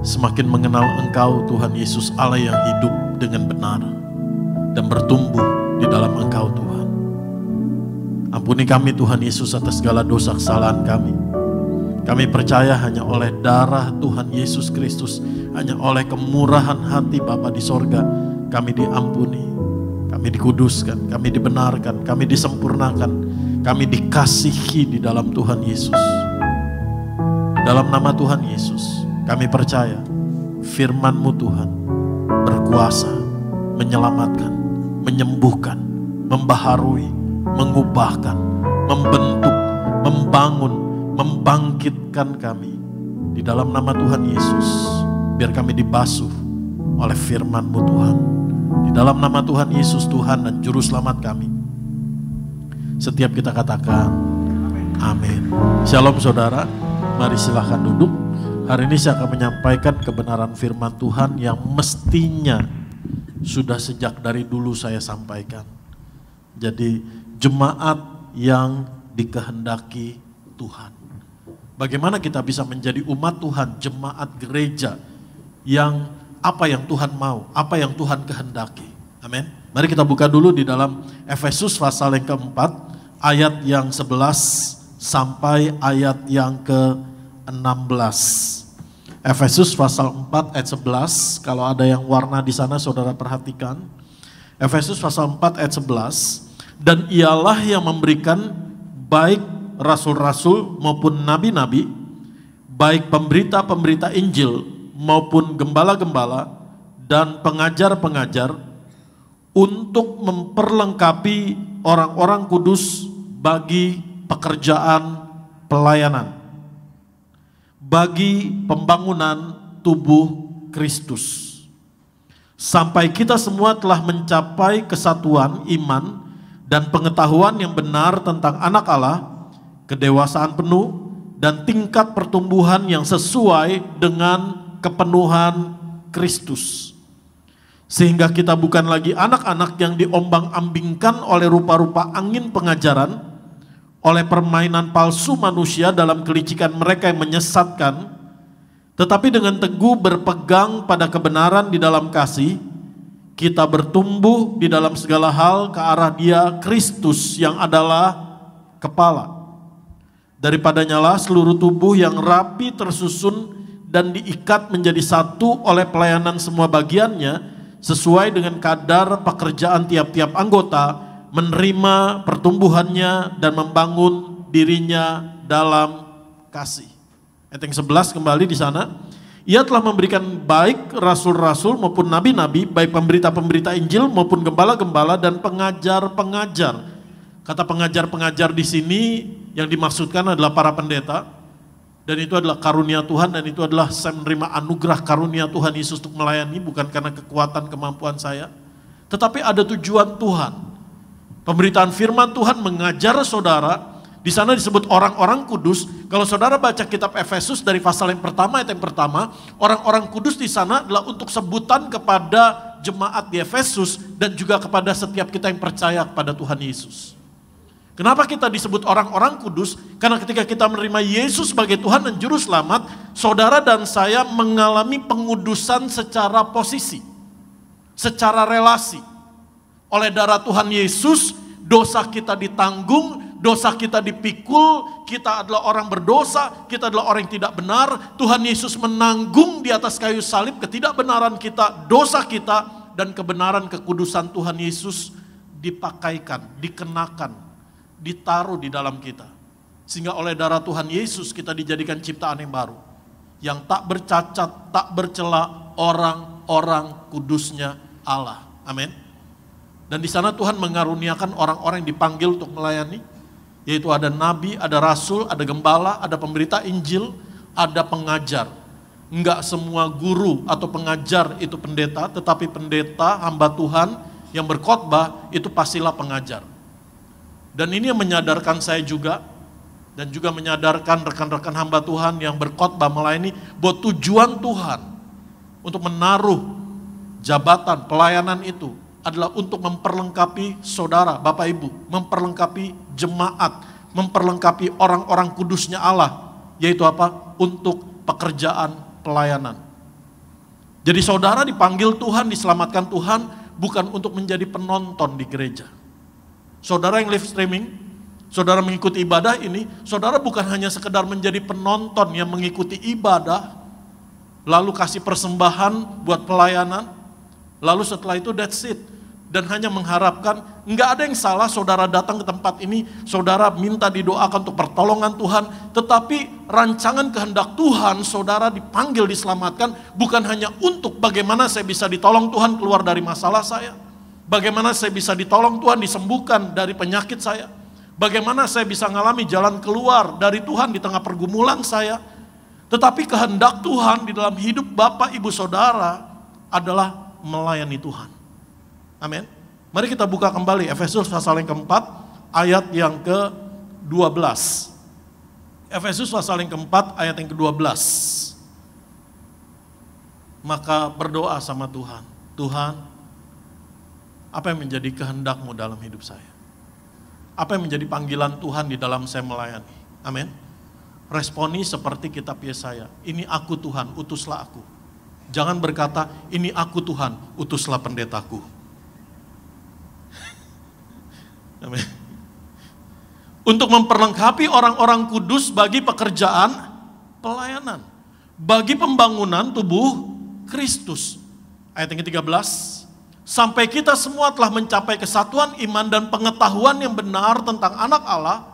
semakin mengenal Engkau Tuhan Yesus, Allah yang hidup dengan benar dan bertumbuh di dalam Engkau Tuhan. Ampuni kami Tuhan Yesus atas segala dosa kesalahan kami. Kami percaya hanya oleh darah Tuhan Yesus Kristus, hanya oleh kemurahan hati Bapa di sorga, kami diampuni, kami dikuduskan, kami dibenarkan, kami disempurnakan, kami dikasihi di dalam Tuhan Yesus. Dalam nama Tuhan Yesus, kami percaya firman-Mu Tuhan berkuasa, menyelamatkan, menyembuhkan, membaharui, mengubahkan, membentuk, membangun, membangkitkan kami di dalam nama Tuhan Yesus. Biar kami dibasuh oleh firman-Mu Tuhan. Di dalam nama Tuhan Yesus Tuhan dan Juru Selamat kami. Setiap kita katakan amin. Shalom saudara, mari silahkan duduk. Hari ini saya akan menyampaikan kebenaran firman Tuhan yang mestinya sudah sejak dari dulu saya sampaikan. Jadi jemaat yang dikehendaki Tuhan. Bagaimana kita bisa menjadi umat Tuhan, jemaat gereja yang apa yang Tuhan mau, apa yang Tuhan kehendaki. Amin. Mari kita buka dulu di dalam Efesus pasal yang keempat, ayat yang 11 sampai ayat yang ke-16. Efesus pasal 4 ayat 11, kalau ada yang warna di sana saudara perhatikan. Efesus pasal 4 ayat 11, dan ialah yang memberikan baik rasul-rasul maupun nabi-nabi, baik pemberita-pemberita Injil maupun gembala-gembala dan pengajar-pengajar untuk memperlengkapi orang-orang kudus bagi pekerjaan pelayanan, bagi pembangunan tubuh Kristus, sampai kita semua telah mencapai kesatuan iman dan pengetahuan yang benar tentang anak Allah, kedewasaan penuh dan tingkat pertumbuhan yang sesuai dengan kepenuhan Kristus. Sehingga kita bukan lagi anak-anak yang diombang-ambingkan oleh rupa-rupa angin pengajaran, oleh permainan palsu manusia dalam kelicikan mereka yang menyesatkan, tetapi dengan teguh berpegang pada kebenaran di dalam kasih, kita bertumbuh di dalam segala hal ke arah Dia, Kristus yang adalah kepala. Daripadanya lah seluruh tubuh yang rapi tersusun dan diikat menjadi satu oleh pelayanan semua bagiannya sesuai dengan kadar pekerjaan tiap-tiap anggota, menerima pertumbuhannya dan membangun dirinya dalam kasih. Ayat yang 11 kembali di sana. Ia telah memberikan baik rasul-rasul maupun nabi-nabi, baik pemberita-pemberita Injil maupun gembala-gembala dan pengajar-pengajar. Kata pengajar-pengajar di sini yang dimaksudkan adalah para pendeta, dan itu adalah karunia Tuhan, dan itu adalah saya menerima anugerah karunia Tuhan Yesus untuk melayani, bukan karena kekuatan kemampuan saya, tetapi ada tujuan Tuhan. Pemberitaan firman Tuhan mengajar saudara. Di sana disebut orang-orang kudus. Kalau saudara baca kitab Efesus dari pasal yang pertama, ayat yang pertama, orang-orang kudus di sana adalah untuk sebutan kepada jemaat di Efesus dan juga kepada setiap kita yang percaya kepada Tuhan Yesus. Kenapa kita disebut orang-orang kudus? Karena ketika kita menerima Yesus sebagai Tuhan dan Juru Selamat, saudara dan saya mengalami pengudusan secara posisi, secara relasi. Oleh darah Tuhan Yesus, dosa kita ditanggung, dosa kita dipikul, kita adalah orang berdosa, kita adalah orang yang tidak benar. Tuhan Yesus menanggung di atas kayu salib ketidakbenaran kita, dosa kita, dan kebenaran kekudusan Tuhan Yesus dipakaikan, dikenakan, ditaruh di dalam kita. Sehingga oleh darah Tuhan Yesus kita dijadikan ciptaan yang baru. Yang tak bercacat, tak bercela, orang-orang kudusnya Allah. Amin. Dan di sana Tuhan mengaruniakan orang-orang yang dipanggil untuk melayani. Yaitu ada nabi, ada rasul, ada gembala, ada pemberita Injil, ada pengajar. Enggak semua guru atau pengajar itu pendeta, tetapi pendeta, hamba Tuhan yang berkhotbah itu pastilah pengajar. Dan ini yang menyadarkan saya juga, dan juga menyadarkan rekan-rekan hamba Tuhan yang berkhotbah melayani, bahwa tujuan Tuhan untuk menaruh jabatan pelayanan itu adalah untuk memperlengkapi saudara, Bapak Ibu, memperlengkapi jemaat, memperlengkapi orang-orang kudusnya Allah, yaitu apa? Untuk pekerjaan pelayanan. Jadi saudara dipanggil Tuhan, diselamatkan Tuhan, bukan untuk menjadi penonton di gereja. Saudara yang live streaming, saudara mengikuti ibadah ini, saudara bukan hanya sekedar menjadi penonton yang mengikuti ibadah, lalu kasih persembahan buat pelayanan, lalu setelah itu that's it. Dan hanya mengharapkan, enggak ada yang salah saudara datang ke tempat ini, saudara minta didoakan untuk pertolongan Tuhan, tetapi rancangan kehendak Tuhan, saudara dipanggil diselamatkan, bukan hanya untuk bagaimana saya bisa ditolong Tuhan keluar dari masalah saya, bagaimana saya bisa ditolong Tuhan disembuhkan dari penyakit saya, bagaimana saya bisa mengalami jalan keluar dari Tuhan di tengah pergumulan saya, tetapi kehendak Tuhan di dalam hidup Bapak Ibu Saudara adalah melayani Tuhan. Amin. Mari kita buka kembali Efesus pasal yang keempat, ayat yang ke-12. Efesus pasal yang keempat, ayat yang ke-12. Maka berdoa sama Tuhan, Tuhan, apa yang menjadi kehendak-Mu dalam hidup saya? Apa yang menjadi panggilan Tuhan di dalam saya melayani? Amin. Responi seperti kitab Yesaya, ini aku Tuhan, utuslah aku. Jangan berkata, ini aku Tuhan, utuslah pendetaku. Amin. Untuk memperlengkapi orang-orang kudus bagi pekerjaan pelayanan, bagi pembangunan tubuh Kristus. Ayat yang ke-13, sampai kita semua telah mencapai kesatuan iman dan pengetahuan yang benar tentang anak Allah,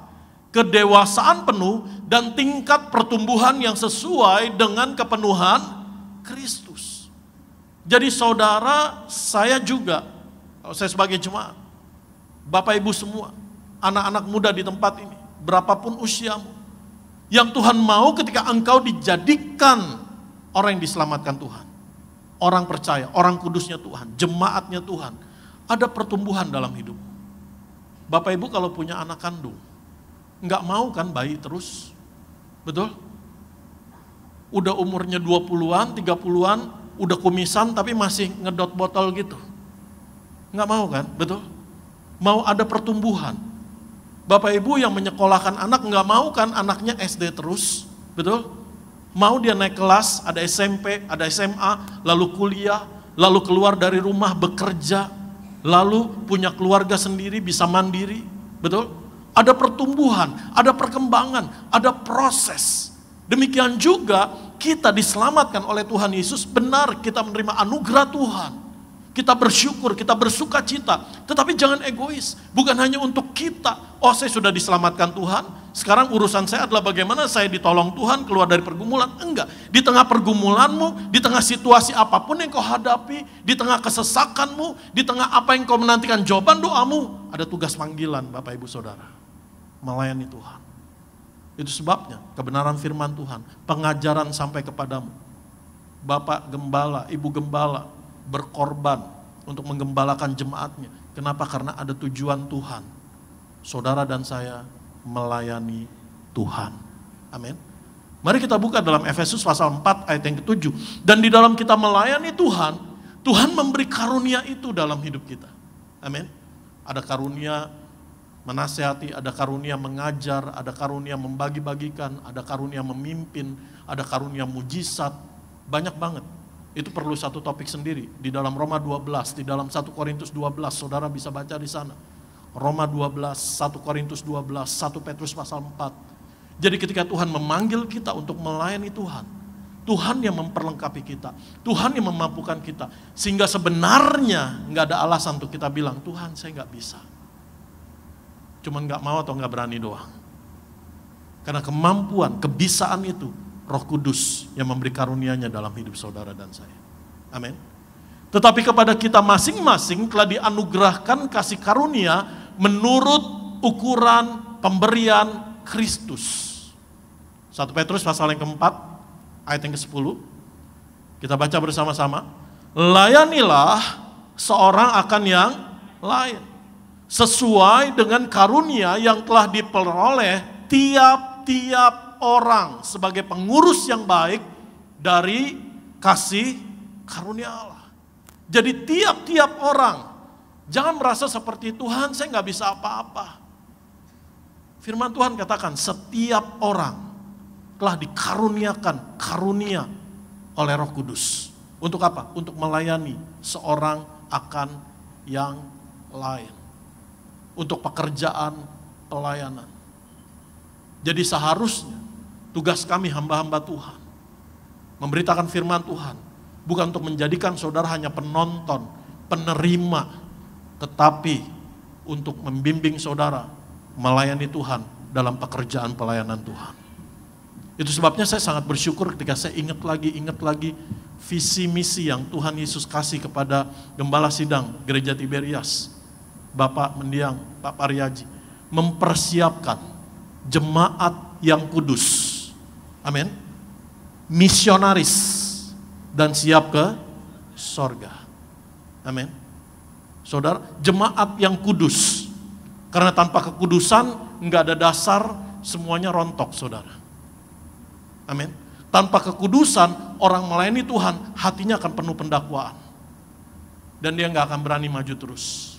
kedewasaan penuh dan tingkat pertumbuhan yang sesuai dengan kepenuhan Kristus. Jadi saudara, saya juga, saya sebagai jemaat, Bapak Ibu semua, anak-anak muda di tempat ini, berapapun usiamu, yang Tuhan mau ketika engkau dijadikan orang yang diselamatkan Tuhan, orang percaya, orang kudusnya Tuhan, jemaatnya Tuhan, ada pertumbuhan dalam hidup. Bapak Ibu kalau punya anak kandung, nggak mau kan bayi terus, betul? Udah umurnya 20-an, 30-an, udah kumisan tapi masih ngedot botol gitu. Nggak mau kan, betul? Mau ada pertumbuhan. Bapak Ibu yang menyekolahkan anak nggak mau kan anaknya SD terus, betul? Mau dia naik kelas, ada SMP, ada SMA, lalu kuliah, lalu keluar dari rumah bekerja, lalu punya keluarga sendiri, bisa mandiri, betul? Ada pertumbuhan, ada perkembangan, ada proses. Demikian juga kita diselamatkan oleh Tuhan Yesus, benar kita menerima anugerah Tuhan. Kita bersyukur, kita bersuka cita, tetapi jangan egois. Bukan hanya untuk kita, oh saya sudah diselamatkan Tuhan, sekarang urusan saya adalah bagaimana saya ditolong Tuhan keluar dari pergumulan. Enggak, di tengah pergumulanmu, di tengah situasi apapun yang kau hadapi, di tengah kesesakanmu, di tengah apa yang kau menantikan jawaban doamu, ada tugas panggilan Bapak Ibu Saudara, melayani Tuhan. Itu sebabnya kebenaran firman Tuhan, pengajaran sampai kepadamu. Bapak gembala, ibu gembala, berkorban untuk menggembalakan jemaatnya. Kenapa? Karena ada tujuan Tuhan. Saudara dan saya melayani Tuhan. Amin. Mari kita buka dalam Efesus pasal 4 ayat yang ke-7. Dan di dalam kita melayani Tuhan, Tuhan memberi karunia itu dalam hidup kita. Amin. Ada karunia menasihati, ada karunia mengajar, ada karunia membagi-bagikan, ada karunia memimpin, ada karunia mujizat. Banyak banget. Itu perlu satu topik sendiri. Di dalam Roma 12, di dalam 1 Korintus 12, saudara bisa baca di sana. Roma 12, 1 Korintus 12, 1 Petrus pasal 4. Jadi ketika Tuhan memanggil kita untuk melayani Tuhan, Tuhan yang memperlengkapi kita, Tuhan yang memampukan kita. Sehingga sebenarnya nggak ada alasan untuk kita bilang, Tuhan saya nggak bisa. Cuman nggak mau atau nggak berani doang. Karena kemampuan, kebisaan itu, Roh Kudus yang memberi karunia-Nya dalam hidup saudara dan saya. Amin. Tetapi kepada kita masing-masing telah dianugerahkan kasih karunia menurut ukuran pemberian Kristus. 1 Petrus pasal yang keempat, ayat yang ke-10. Kita baca bersama-sama. Layanilah seorang akan yang lain, sesuai dengan karunia yang telah diperoleh tiap-tiap orang sebagai pengurus yang baik dari kasih karunia Allah. Jadi tiap-tiap orang, jangan merasa seperti Tuhan saya nggak bisa apa-apa. Firman Tuhan katakan setiap orang telah dikaruniakan karunia oleh Roh Kudus. Untuk apa? Untuk melayani seorang akan yang lain. Untuk pekerjaan pelayanan. Jadi seharusnya tugas kami hamba-hamba Tuhan memberitakan firman Tuhan, bukan untuk menjadikan saudara hanya penonton, penerima, tetapi untuk membimbing saudara melayani Tuhan dalam pekerjaan pelayanan Tuhan. Itu sebabnya saya sangat bersyukur ketika saya ingat lagi visi misi yang Tuhan Yesus kasih kepada Gembala Sidang Gereja Tiberias, Bapak Mendiang, Pak Paryaji, mempersiapkan jemaat yang kudus. Amin. Misionaris dan siap ke sorga. Amin. Saudara, jemaat yang kudus. Karena tanpa kekudusan enggak ada dasar, semuanya rontok, saudara. Amin. Tanpa kekudusan, orang melayani Tuhan, hatinya akan penuh pendakwaan. Dan dia enggak akan berani maju terus.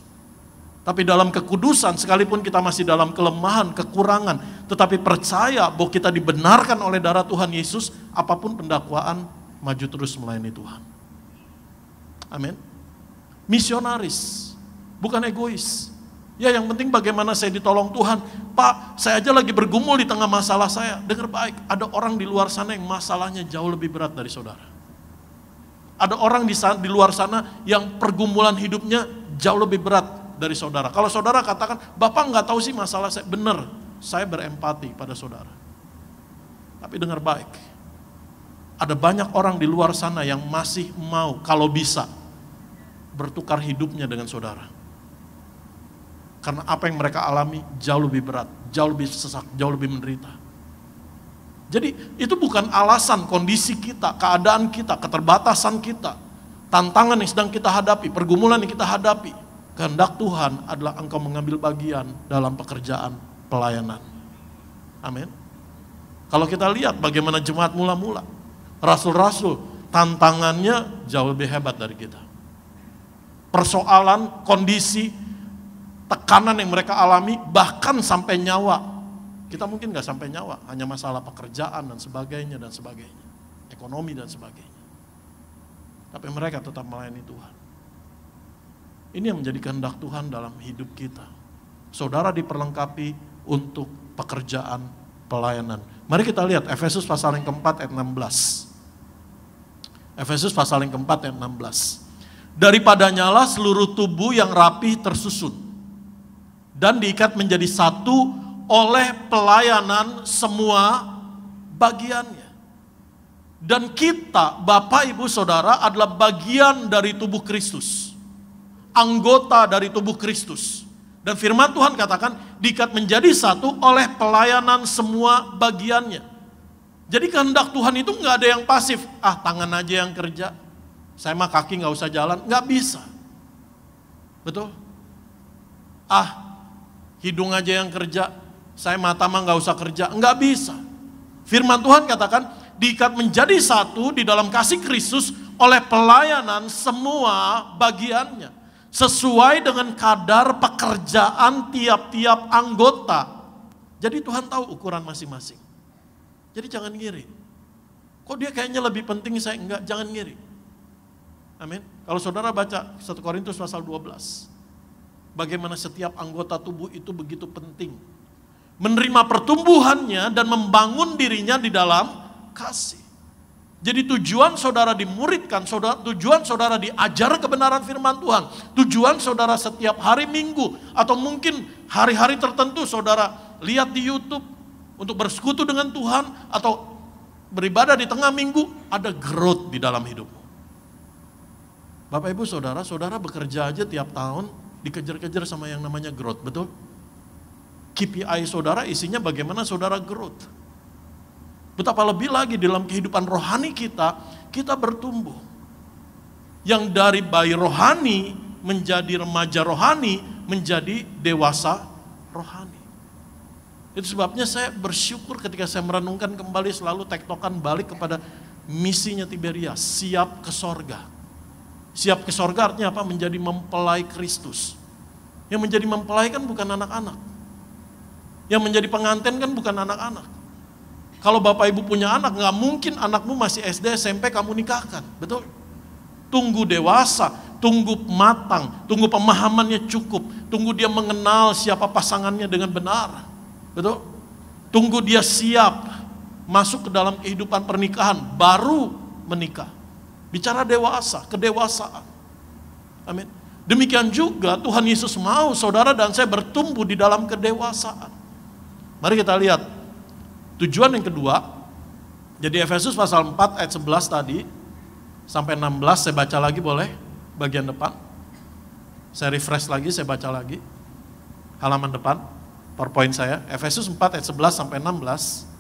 Tapi dalam kekudusan, sekalipun kita masih dalam kelemahan, kekurangan, tetapi percaya bahwa kita dibenarkan oleh darah Tuhan Yesus, apapun pendakwaan, maju terus melayani Tuhan. Amin. Misionaris, bukan egois. Ya yang penting bagaimana saya ditolong Tuhan. Pak, saya aja lagi bergumul di tengah masalah saya. Dengar baik, ada orang di luar sana yang masalahnya jauh lebih berat dari saudara. Ada orang di luar sana yang pergumulan hidupnya jauh lebih berat dari saudara. Kalau saudara katakan, Bapak nggak tahu sih masalah saya. Benar, saya berempati pada saudara. Tapi dengar baik, ada banyak orang di luar sana yang masih mau, kalau bisa, bertukar hidupnya dengan saudara. Karena apa yang mereka alami jauh lebih berat, jauh lebih sesak, jauh lebih menderita. Jadi itu bukan alasan kondisi kita, keadaan kita, keterbatasan kita, tantangan yang sedang kita hadapi, pergumulan yang kita hadapi. Kehendak Tuhan adalah engkau mengambil bagian dalam pekerjaan pelayanan. Amin. Kalau kita lihat bagaimana jemaat mula-mula, rasul-rasul tantangannya jauh lebih hebat dari kita. Persoalan, kondisi, tekanan yang mereka alami bahkan sampai nyawa. Kita mungkin gak sampai nyawa, hanya masalah pekerjaan dan sebagainya, ekonomi dan sebagainya. Tapi mereka tetap melayani Tuhan. Ini yang menjadi kehendak Tuhan dalam hidup kita. Saudara diperlengkapi untuk pekerjaan pelayanan. Mari kita lihat Efesus pasal yang keempat ayat 16. Efesus pasal yang keempat ayat 16. Daripadanyalah seluruh tubuh yang rapih tersusun dan diikat menjadi satu oleh pelayanan semua bagiannya. Dan kita, Bapak Ibu Saudara, adalah bagian dari tubuh Kristus. Anggota dari tubuh Kristus. Dan firman Tuhan katakan diikat menjadi satu oleh pelayanan semua bagiannya. Jadi kehendak Tuhan itu nggak ada yang pasif. Ah, tangan aja yang kerja. Saya mah kaki nggak usah jalan. Nggak bisa. Betul? Ah, hidung aja yang kerja. Saya mata mah nggak usah kerja. Nggak bisa. Firman Tuhan katakan diikat menjadi satu di dalam kasih Kristus oleh pelayanan semua bagiannya. Sesuai dengan kadar pekerjaan tiap-tiap anggota. Jadi Tuhan tahu ukuran masing-masing. Jadi jangan ngiri. Kok dia kayaknya lebih penting, saya enggak, jangan ngiri. Amin. Kalau saudara baca 1 Korintus pasal 12. Bagaimana setiap anggota tubuh itu begitu penting. Menerima pertumbuhannya dan membangun dirinya di dalam kasih. Jadi tujuan saudara dimuridkan, tujuan saudara diajar kebenaran firman Tuhan, tujuan saudara setiap hari Minggu, atau mungkin hari-hari tertentu saudara lihat di YouTube untuk bersekutu dengan Tuhan, atau beribadah di tengah minggu, ada growth di dalam hidupmu. Bapak Ibu Saudara, saudara bekerja aja tiap tahun dikejar-kejar sama yang namanya growth, betul? KPI saudara isinya bagaimana saudara growth. Betapa lebih lagi dalam kehidupan rohani kita bertumbuh. Yang dari bayi rohani menjadi remaja rohani, menjadi dewasa rohani. Itu sebabnya saya bersyukur ketika saya merenungkan kembali, selalu tektokan balik kepada misinya Tiberias, siap ke sorga. Siap ke sorga artinya apa? Menjadi mempelai Kristus. Yang menjadi mempelai kan bukan anak-anak. Yang menjadi pengantin kan bukan anak-anak. Kalau Bapak Ibu punya anak, nggak mungkin anakmu masih SD, SMP kamu nikahkan, betul? Tunggu dewasa, tunggu matang, tunggu pemahamannya cukup, tunggu dia mengenal siapa pasangannya dengan benar, betul? Tunggu dia siap masuk ke dalam kehidupan pernikahan, baru menikah. Bicara dewasa, kedewasaan. Amin. Demikian juga Tuhan Yesus mau saudara dan saya bertumbuh di dalam kedewasaan. Mari kita lihat. Tujuan yang kedua, jadi Efesus pasal 4 ayat 11 tadi, sampai 16 saya baca lagi boleh, bagian depan. Saya refresh lagi, saya baca lagi. Halaman depan, PowerPoint saya, Efesus 4 ayat 11 sampai 16.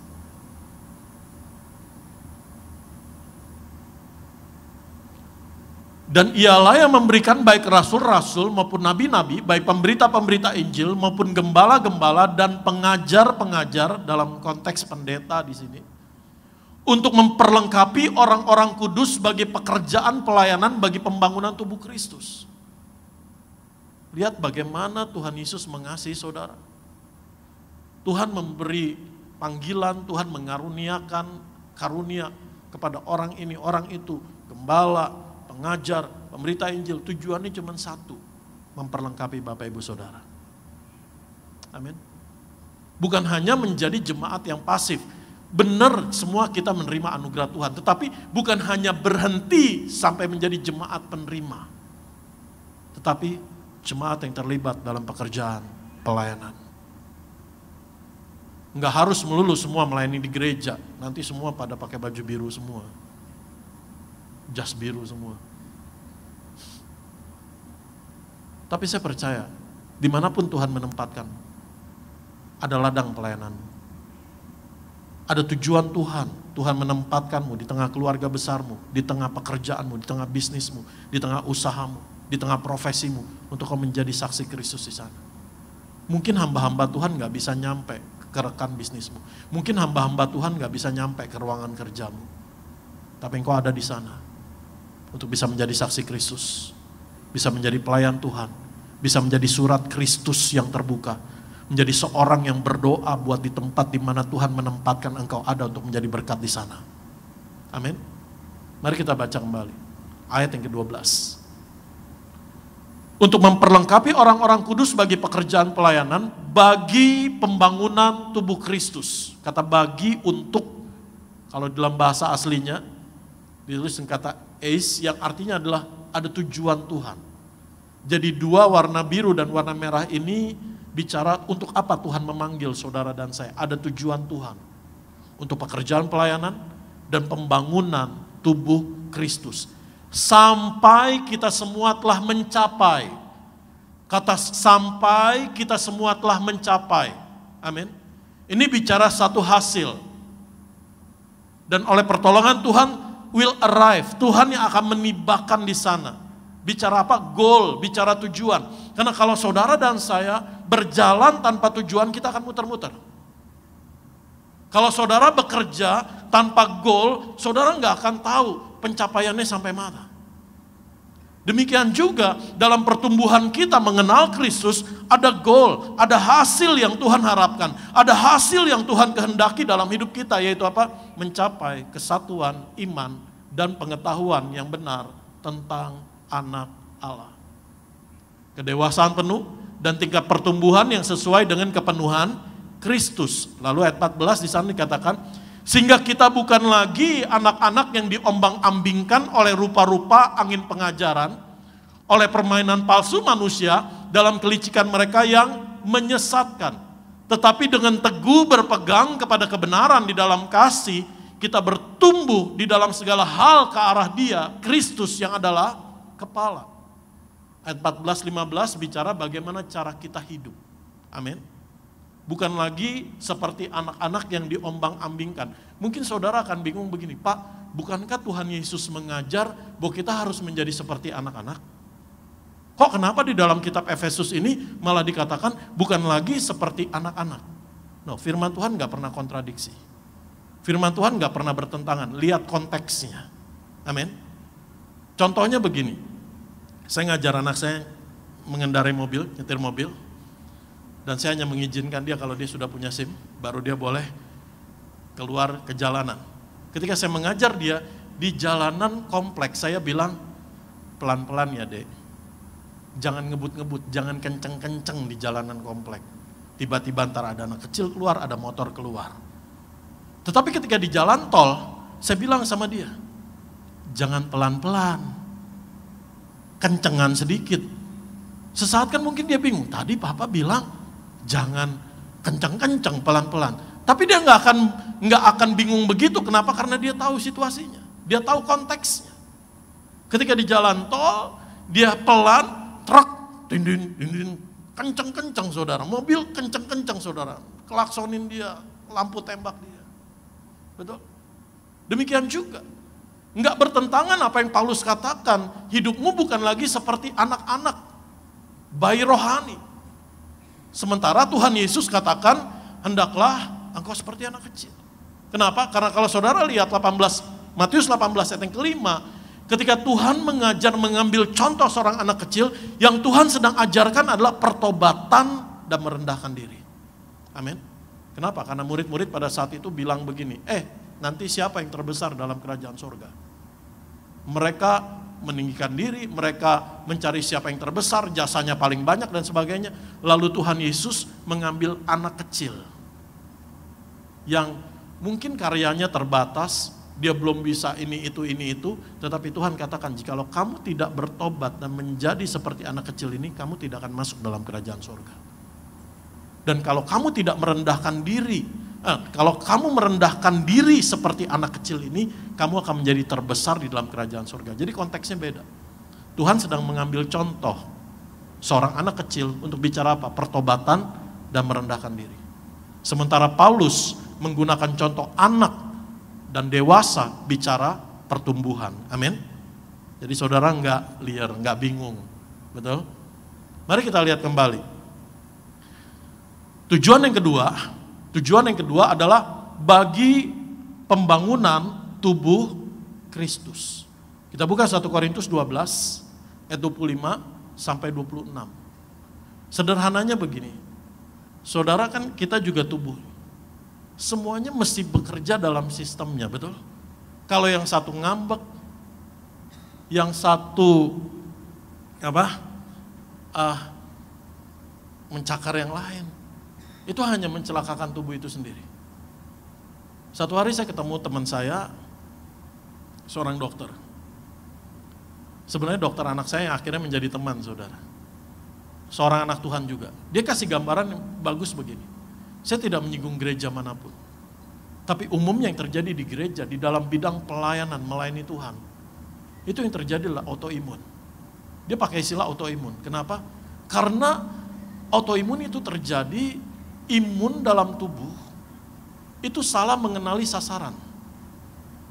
Dan ialah yang memberikan baik rasul-rasul maupun nabi-nabi, baik pemberita-pemberita Injil maupun gembala-gembala dan pengajar-pengajar dalam konteks pendeta di sini, untuk memperlengkapi orang-orang kudus bagi pekerjaan pelayanan bagi pembangunan tubuh Kristus. Lihat bagaimana Tuhan Yesus mengasihi saudara. Tuhan memberi panggilan, Tuhan mengaruniakan karunia kepada orang ini, orang itu, gembala, pengajar, pemberita Injil, tujuannya cuma satu, memperlengkapi Bapak Ibu Saudara. Amin. Bukan hanya menjadi jemaat yang pasif. Benar semua kita menerima anugerah Tuhan, tetapi bukan hanya berhenti sampai menjadi jemaat penerima, tetapi jemaat yang terlibat dalam pekerjaan pelayanan. Enggak harus melulu semua melayani di gereja, nanti semua pada pakai baju biru semua. Jas biru semua. Tapi saya percaya, dimanapun Tuhan menempatkan, ada ladang pelayanan. Ada tujuan Tuhan. Tuhan menempatkanmu di tengah keluarga besarmu, di tengah pekerjaanmu, di tengah bisnismu, di tengah usahamu, di tengah profesimu, untuk kau menjadi saksi Kristus di sana. Mungkin hamba-hamba Tuhan gak bisa nyampe ke rekan bisnismu. Mungkin hamba-hamba Tuhan gak bisa nyampe ke ruangan kerjamu. Tapi engkau ada di sana untuk bisa menjadi saksi Kristus, bisa menjadi pelayan Tuhan, bisa menjadi surat Kristus yang terbuka, menjadi seorang yang berdoa buat di tempat di mana Tuhan menempatkan engkau ada untuk menjadi berkat di sana. Amin. Mari kita baca kembali ayat yang ke-12. Untuk memperlengkapi orang-orang kudus bagi pekerjaan pelayanan, bagi pembangunan tubuh Kristus. Kata bagi, untuk, kalau dalam bahasa aslinya ditulis dengan kata eis, yang artinya adalah ada tujuan Tuhan. Jadi dua warna biru dan warna merah ini bicara untuk apa Tuhan memanggil saudara dan saya. Ada tujuan Tuhan untuk pekerjaan pelayanan dan pembangunan tubuh Kristus. Sampai kita semua telah mencapai. Kata sampai kita semua telah mencapai. Amin. Ini bicara satu hasil. Dan oleh pertolongan Tuhan, will arrive. Tuhan yang akan menibakan di sana. Bicara apa? Goal, bicara tujuan. Karena kalau saudara dan saya berjalan tanpa tujuan, kita akan muter-muter. Kalau saudara bekerja tanpa goal, saudara nggak akan tahu pencapaiannya sampai mana. Demikian juga dalam pertumbuhan kita mengenal Kristus, ada goal, ada hasil yang Tuhan harapkan, ada hasil yang Tuhan kehendaki dalam hidup kita, yaitu apa? Mencapai kesatuan iman dan pengetahuan yang benar tentang anak Allah. Kedewasaan penuh dan tingkat pertumbuhan yang sesuai dengan kepenuhan Kristus. Lalu ayat 14 di sana dikatakan, sehingga kita bukan lagi anak-anak yang diombang-ambingkan oleh rupa-rupa angin pengajaran, oleh permainan palsu manusia dalam kelicikan mereka yang menyesatkan. Tetapi dengan teguh berpegang kepada kebenaran di dalam kasih, kita bertumbuh di dalam segala hal ke arah Dia, Kristus yang adalah kepala. Ayat 14-15 bicara bagaimana cara kita hidup. Amin. Bukan lagi seperti anak-anak yang diombang-ambingkan. Mungkin saudara akan bingung begini, Pak, bukankah Tuhan Yesus mengajar bahwa kita harus menjadi seperti anak-anak? Kok kenapa di dalam kitab Efesus ini malah dikatakan bukan lagi seperti anak-anak? No, firman Tuhan gak pernah kontradiksi. Firman Tuhan gak pernah bertentangan, lihat konteksnya. Amin. Contohnya begini, saya ngajar anak saya mengendarai mobil, nyetir mobil. Dan saya hanya mengizinkan dia kalau dia sudah punya SIM, baru dia boleh keluar ke jalanan. Ketika saya mengajar dia di jalanan kompleks, saya bilang, pelan-pelan ya dek. Jangan ngebut-ngebut, jangan kenceng-kenceng di jalanan kompleks. Tiba-tiba ntar ada anak kecil keluar, ada motor keluar. Tetapi ketika di jalan tol, saya bilang sama dia, jangan pelan-pelan, kencengan sedikit. Sesaat kan mungkin dia bingung, tadi papa bilang, jangan kencang-kencang, pelan-pelan. Tapi dia nggak akan bingung begitu. Kenapa? Karena dia tahu situasinya, dia tahu konteksnya. Ketika di jalan tol, dia pelan, truk, din, kencang-kencang saudara. Mobil kencang-kencang saudara. Klaksonin dia, lampu tembak dia. Betul? Demikian juga. Nggak bertentangan apa yang Paulus katakan. Hidupmu bukan lagi seperti anak-anak, bayi rohani. Sementara Tuhan Yesus katakan, hendaklah engkau seperti anak kecil. Kenapa? Karena kalau saudara lihat Matius 18 ayat yang kelima, ketika Tuhan mengajar mengambil contoh seorang anak kecil, yang Tuhan sedang ajarkan adalah pertobatan dan merendahkan diri. Amin. Kenapa? Karena murid-murid pada saat itu bilang begini, nanti siapa yang terbesar dalam kerajaan surga? Mereka meninggikan diri, mereka mencari siapa yang terbesar, jasanya paling banyak dan sebagainya. Lalu Tuhan Yesus mengambil anak kecil yang mungkin karyanya terbatas, dia belum bisa ini itu, tetapi Tuhan katakan, jikalau kamu tidak bertobat dan menjadi seperti anak kecil ini, kamu tidak akan masuk dalam kerajaan surga. Dan kalau kamu tidak merendahkan diri, kalau kamu merendahkan diri seperti anak kecil ini, kamu akan menjadi terbesar di dalam kerajaan surga. Jadi konteksnya beda. Tuhan sedang mengambil contoh seorang anak kecil untuk bicara apa? Pertobatan dan merendahkan diri. Sementara Paulus menggunakan contoh anak dan dewasa bicara pertumbuhan. Amin. Jadi saudara enggak liar, enggak bingung. Betul? Mari kita lihat kembali. Tujuan yang kedua adalah bagi pembangunan tubuh Kristus. Kita buka 1 Korintus 12 ayat 25 sampai 26. Sederhananya begini. Saudara kan kita juga tubuh. Semuanya mesti bekerja dalam sistemnya, betul? Kalau yang satu ngambek, yang satu mencakar yang lain, itu hanya mencelakakan tubuh itu sendiri. Satu hari saya ketemu teman saya, seorang dokter. Sebenarnya dokter anak saya yang akhirnya menjadi teman saudara. Seorang anak Tuhan juga. Dia kasih gambaran yang bagus begini. Saya tidak menyinggung gereja manapun. Tapi umumnya yang terjadi di gereja, di dalam bidang pelayanan, melayani Tuhan, itu yang terjadi adalah autoimun. Dia pakai istilah autoimun. Kenapa? Karena autoimun itu terjadi, imun dalam tubuh itu salah mengenali sasaran.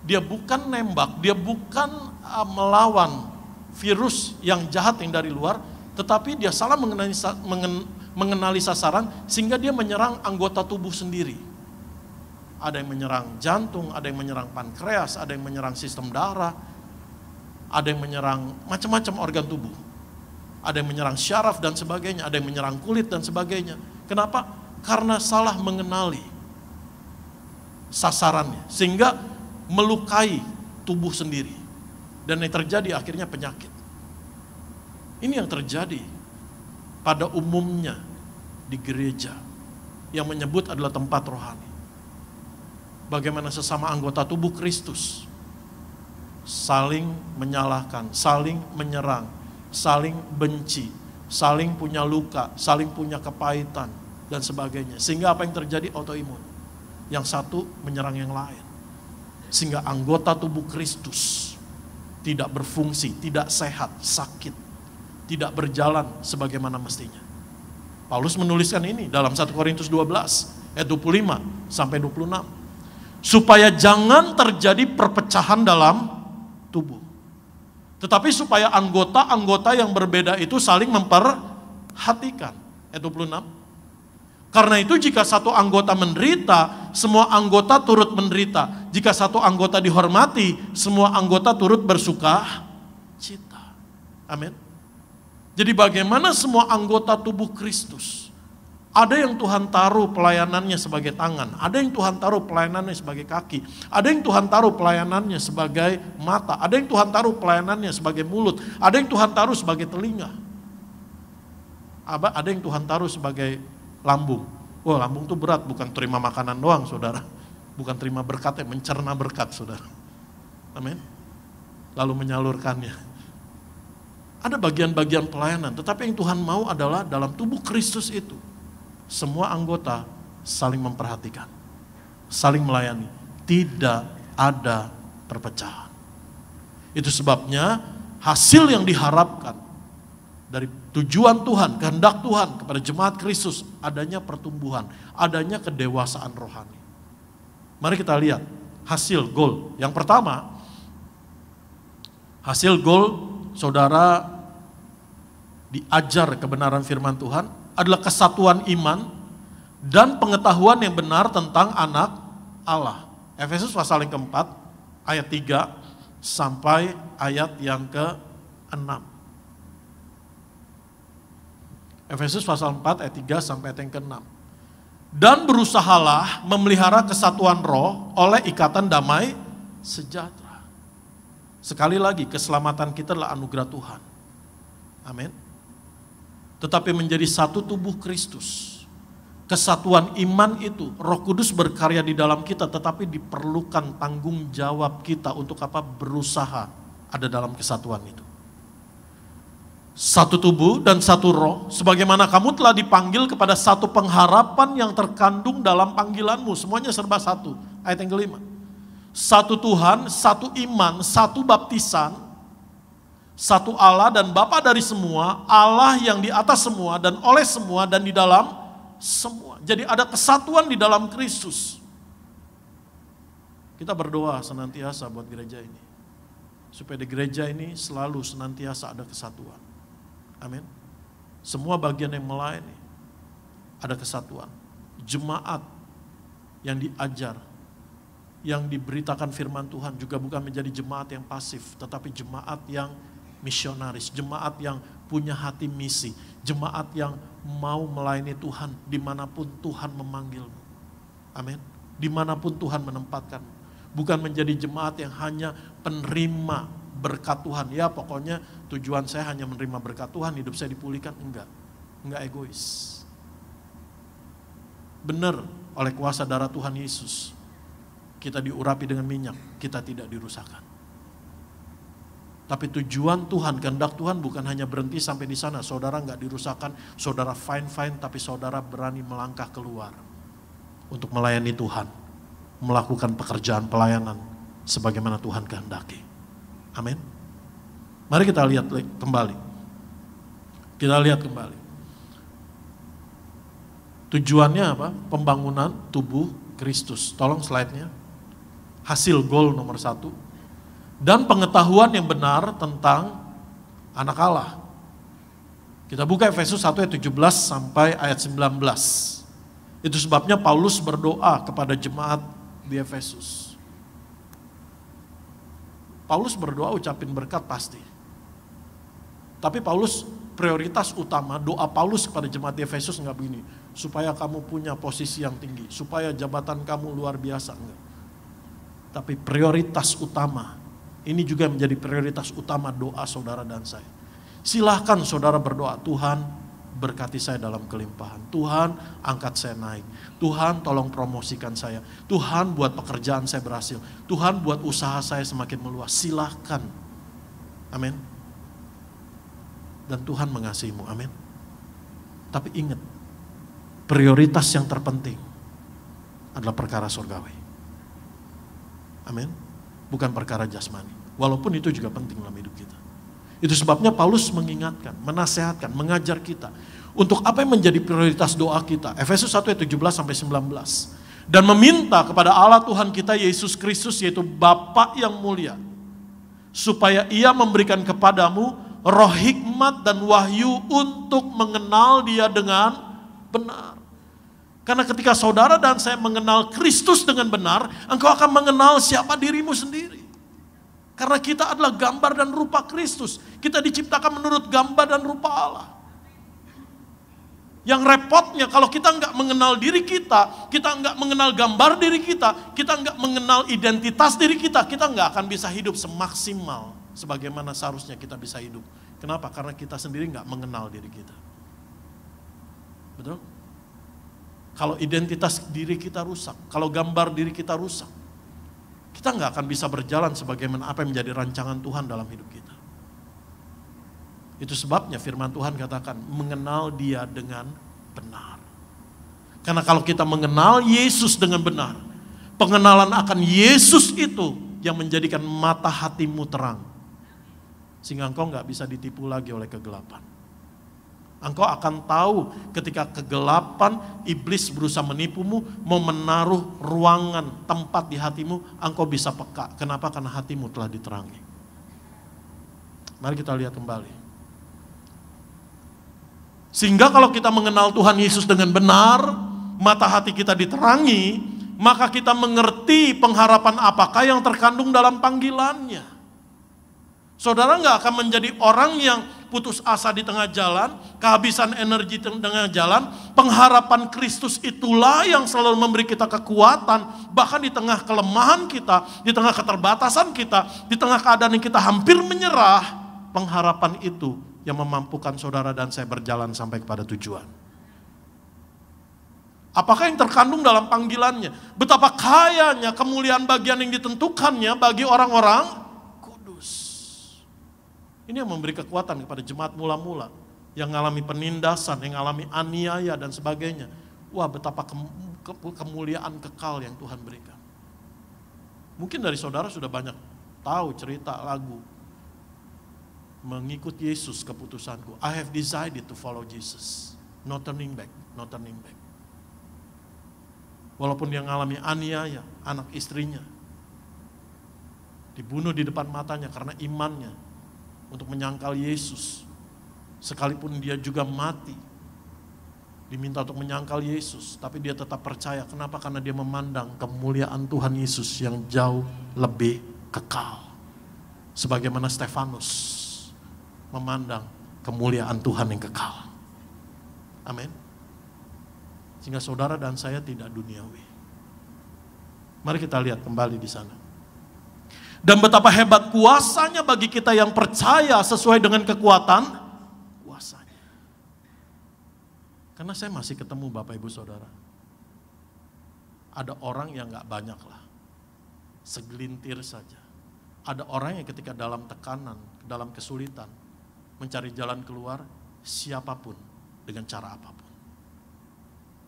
Dia bukan nembak, dia bukan melawan virus yang jahat yang dari luar, tetapi dia salah mengenali sasaran sehingga dia menyerang anggota tubuh sendiri. Ada yang menyerang jantung, ada yang menyerang pankreas, ada yang menyerang sistem darah, ada yang menyerang macam-macam organ tubuh. Ada yang menyerang syaraf dan sebagainya, ada yang menyerang kulit dan sebagainya. Kenapa? Karena salah mengenali sasarannya, sehingga melukai tubuh sendiri. Dan yang terjadi akhirnya penyakit. Ini yang terjadi pada umumnya di gereja yang menyebut adalah tempat rohani. Bagaimana sesama anggota tubuh Kristus saling menyalahkan, saling menyerang, saling benci, saling punya luka, saling punya kepahitan, dan sebagainya. Sehingga apa yang terjadi? Autoimun. Yang satu menyerang yang lain. Sehingga anggota tubuh Kristus tidak berfungsi, tidak sehat, sakit, tidak berjalan sebagaimana mestinya. Paulus menuliskan ini dalam 1 Korintus 12 ayat 25 sampai 26. Supaya jangan terjadi perpecahan dalam tubuh. Tetapi supaya anggota-anggota yang berbeda itu saling memperhatikan. Ayat 26. Karena itu jika satu anggota menderita, semua anggota turut menderita. Jika satu anggota dihormati, semua anggota turut bersuka cita. Amin. Jadi bagaimana semua anggota tubuh Kristus? Ada yang Tuhan taruh pelayanannya sebagai tangan, ada yang Tuhan taruh pelayanannya sebagai kaki, ada yang Tuhan taruh pelayanannya sebagai mata, ada yang Tuhan taruh pelayanannya sebagai mulut, ada yang Tuhan taruh sebagai telinga, ada yang Tuhan taruh sebagai lambung. Wah, lambung itu berat, bukan terima makanan doang, saudara. Bukan terima berkat, mencerna berkat, saudara. Amin. Lalu menyalurkannya. Ada bagian-bagian pelayanan, tetapi yang Tuhan mau adalah dalam tubuh Kristus itu, semua anggota saling memperhatikan, saling melayani, tidak ada perpecahan. Itu sebabnya hasil yang diharapkan dari tujuan Tuhan, kehendak Tuhan kepada jemaat Kristus, adanya pertumbuhan, adanya kedewasaan rohani. Mari kita lihat hasil goal. Yang pertama, hasil goal saudara diajar kebenaran firman Tuhan adalah kesatuan iman dan pengetahuan yang benar tentang anak Allah. Efesus pasal yang keempat, ayat 3 sampai ayat yang ke-6. Efesus pasal 4 ayat 3 sampai ayat yang ke-6. Dan berusahalah memelihara kesatuan roh oleh ikatan damai sejahtera. Sekali lagi, keselamatan kita adalah anugerah Tuhan. Amin. Tetapi menjadi satu tubuh Kristus. Kesatuan iman itu, Roh Kudus berkarya di dalam kita, tetapi diperlukan tanggung jawab kita untuk apa? Berusaha ada dalam kesatuan itu. Satu tubuh dan satu roh, sebagaimana kamu telah dipanggil kepada satu pengharapan yang terkandung dalam panggilanmu. Semuanya serba satu. Ayat yang kelima. Satu Tuhan, satu iman, satu baptisan, satu Allah dan Bapa dari semua, Allah yang di atas semua dan oleh semua dan di dalam semua. Jadi ada kesatuan di dalam Kristus. Kita berdoa senantiasa buat gereja ini. Supaya di gereja ini selalu senantiasa ada kesatuan. Amin. Semua bagian yang melayani ada kesatuan. Jemaat yang diajar, yang diberitakan firman Tuhan juga bukan menjadi jemaat yang pasif, tetapi jemaat yang misionaris, jemaat yang punya hati misi, jemaat yang mau melayani Tuhan dimanapun Tuhan memanggilmu. Amin. Dimanapun Tuhan menempatkan, bukan menjadi jemaat yang hanya penerima berkat Tuhan. Ya pokoknya tujuan saya hanya menerima berkat Tuhan, hidup saya dipulihkan. Enggak egois. Benar, oleh kuasa darah Tuhan Yesus, kita diurapi dengan minyak, kita tidak dirusakkan. Tapi tujuan Tuhan, kehendak Tuhan bukan hanya berhenti sampai di sana. Saudara enggak dirusakkan, saudara fine-fine, tapi saudara berani melangkah keluar untuk melayani Tuhan, melakukan pekerjaan pelayanan sebagaimana Tuhan kehendaki. Amin. Mari kita lihat kembali. Kita lihat kembali. Tujuannya apa? Pembangunan tubuh Kristus. Tolong slide-nya. Hasil goal nomor 1. Dan pengetahuan yang benar tentang anak Allah. Kita buka Efesus 1 ayat 17 sampai ayat 19. Itu sebabnya Paulus berdoa kepada jemaat di Efesus. Paulus berdoa ucapin berkat pasti. Tapi Paulus prioritas utama doa Paulus kepada jemaat di Efesus enggak begini, supaya kamu punya posisi yang tinggi, supaya jabatan kamu luar biasa, enggak. Tapi prioritas utama, ini juga menjadi prioritas utama doa saudara dan saya. Silahkan saudara berdoa, Tuhan berkati saya dalam kelimpahan. Tuhan angkat saya naik. Tuhan tolong promosikan saya. Tuhan buat pekerjaan saya berhasil. Tuhan buat usaha saya semakin meluas. Silahkan. Amin. Dan Tuhan mengasihimu. Amin. Tapi ingat, prioritas yang terpenting adalah perkara surgawi. Amin. Bukan perkara jasmani. Walaupun itu juga penting dalam hidup kita. Itu sebabnya Paulus mengingatkan, menasehatkan, mengajar kita untuk apa yang menjadi prioritas doa kita. Efesus 1 ayat 17-19. Dan meminta kepada Allah Tuhan kita Yesus Kristus, yaitu Bapa yang mulia, supaya Ia memberikan kepadamu roh hikmat dan wahyu untuk mengenal Dia dengan benar. Karena ketika saudara dan saya mengenal Kristus dengan benar, engkau akan mengenal siapa dirimu sendiri. Karena kita adalah gambar dan rupa Kristus. Kita diciptakan menurut gambar dan rupa Allah. Yang repotnya kalau kita nggak mengenal diri kita nggak mengenal gambar diri kita nggak mengenal identitas diri kita nggak akan bisa hidup semaksimal sebagaimana seharusnya kita bisa hidup. Kenapa? Karena kita sendiri nggak mengenal diri kita. Betul? Kalau identitas diri kita rusak, kalau gambar diri kita rusak, kita nggak akan bisa berjalan sebagaimana apa yang menjadi rancangan Tuhan dalam hidup kita. Itu sebabnya firman Tuhan katakan, mengenal Dia dengan benar. Karena kalau kita mengenal Yesus dengan benar, pengenalan akan Yesus itu yang menjadikan mata hatimu terang. Sehingga engkau nggak bisa ditipu lagi oleh kegelapan. Engkau akan tahu ketika kegelapan, iblis berusaha menipumu, mau menaruh ruangan, tempat di hatimu, engkau bisa peka. Kenapa? Karena hatimu telah diterangi. Mari kita lihat kembali. Sehingga kalau kita mengenal Tuhan Yesus dengan benar, mata hati kita diterangi, maka kita mengerti pengharapan apakah yang terkandung dalam panggilannya. Saudara nggak akan menjadi orang yang putus asa di tengah jalan, kehabisan energi di tengah jalan. Pengharapan Kristus itulah yang selalu memberi kita kekuatan, bahkan di tengah kelemahan kita, di tengah keterbatasan kita, di tengah keadaan yang kita hampir menyerah, pengharapan itu yang memampukan saudara dan saya berjalan sampai kepada tujuan. Apakah yang terkandung dalam panggilannya? Betapa kayanya kemuliaan bagian yang ditentukannya bagi orang-orang kudus. Ini yang memberi kekuatan kepada jemaat mula-mula yang mengalami penindasan, yang mengalami aniaya dan sebagainya. Wah, betapa kemuliaan kekal yang Tuhan berikan. Mungkin dari saudara sudah banyak tahu cerita lagu mengikut Yesus keputusanku. I have decided to follow Jesus. No turning back, no turning back. Walaupun dia mengalami aniaya, anak istrinya dibunuh di depan matanya karena imannya untuk menyangkal Yesus. Sekalipun dia juga mati, diminta untuk menyangkal Yesus, tapi dia tetap percaya. Kenapa? Karena dia memandang kemuliaan Tuhan Yesus yang jauh lebih kekal. Sebagaimana Stefanus memandang kemuliaan Tuhan yang kekal. Amin. Sehingga saudara dan saya tidak duniawi. Mari kita lihat kembali di sana. Dan betapa hebat kuasanya bagi kita yang percaya sesuai dengan kekuatan kuasanya. Karena saya masih ketemu Bapak Ibu Saudara. Ada orang yang gak banyak lah. Segelintir saja. Ada orang yang ketika dalam tekanan, dalam kesulitan, mencari jalan keluar siapapun dengan cara apapun.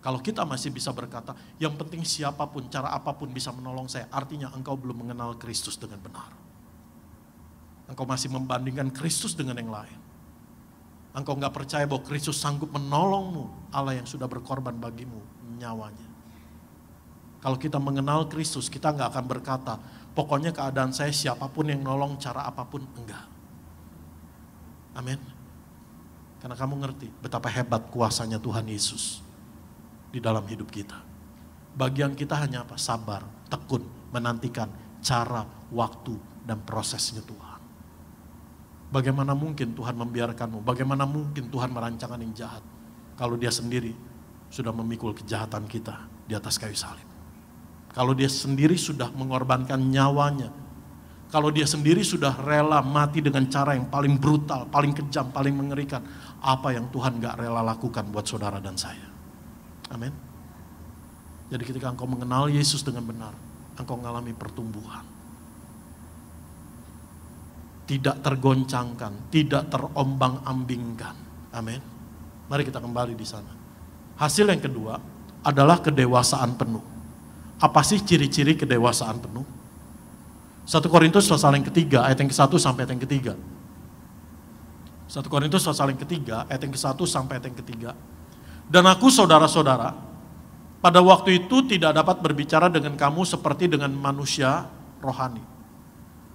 Kalau kita masih bisa berkata, yang penting siapapun, cara apapun bisa menolong saya, artinya engkau belum mengenal Kristus dengan benar. Engkau masih membandingkan Kristus dengan yang lain. Engkau gak percaya bahwa Kristus sanggup menolongmu, Allah yang sudah berkorban bagimu nyawanya. Kalau kita mengenal Kristus, kita gak akan berkata, pokoknya keadaan saya siapapun yang nolong, cara apapun, enggak. Amin. Karena kamu ngerti betapa hebat kuasanya Tuhan Yesus di dalam hidup kita. Bagian kita hanya apa? Sabar, tekun, menantikan cara, waktu, dan prosesnya Tuhan. Bagaimana mungkin Tuhan membiarkanmu? Bagaimana mungkin Tuhan merancangkan yang jahat kalau Dia sendiri sudah memikul kejahatan kita di atas kayu salib? Kalau Dia sendiri sudah mengorbankan nyawanya, kalau Dia sendiri sudah rela mati dengan cara yang paling brutal, paling kejam, paling mengerikan, apa yang Tuhan gak rela lakukan buat saudara dan saya? Amin. Jadi ketika engkau mengenal Yesus dengan benar, engkau mengalami pertumbuhan. Tidak tergoncangkan, tidak terombang-ambingkan. Amin. Mari kita kembali di sana. Hasil yang kedua adalah kedewasaan penuh. Apa sih ciri-ciri kedewasaan penuh? 1 Korintus pasal yang ketiga, ayat yang ke-1 sampai ayat yang ketiga. 1 Korintus pasal yang ketiga, ayat yang ke-1 sampai ayat yang ketiga. Dan aku saudara-saudara, pada waktu itu tidak dapat berbicara dengan kamu seperti dengan manusia rohani,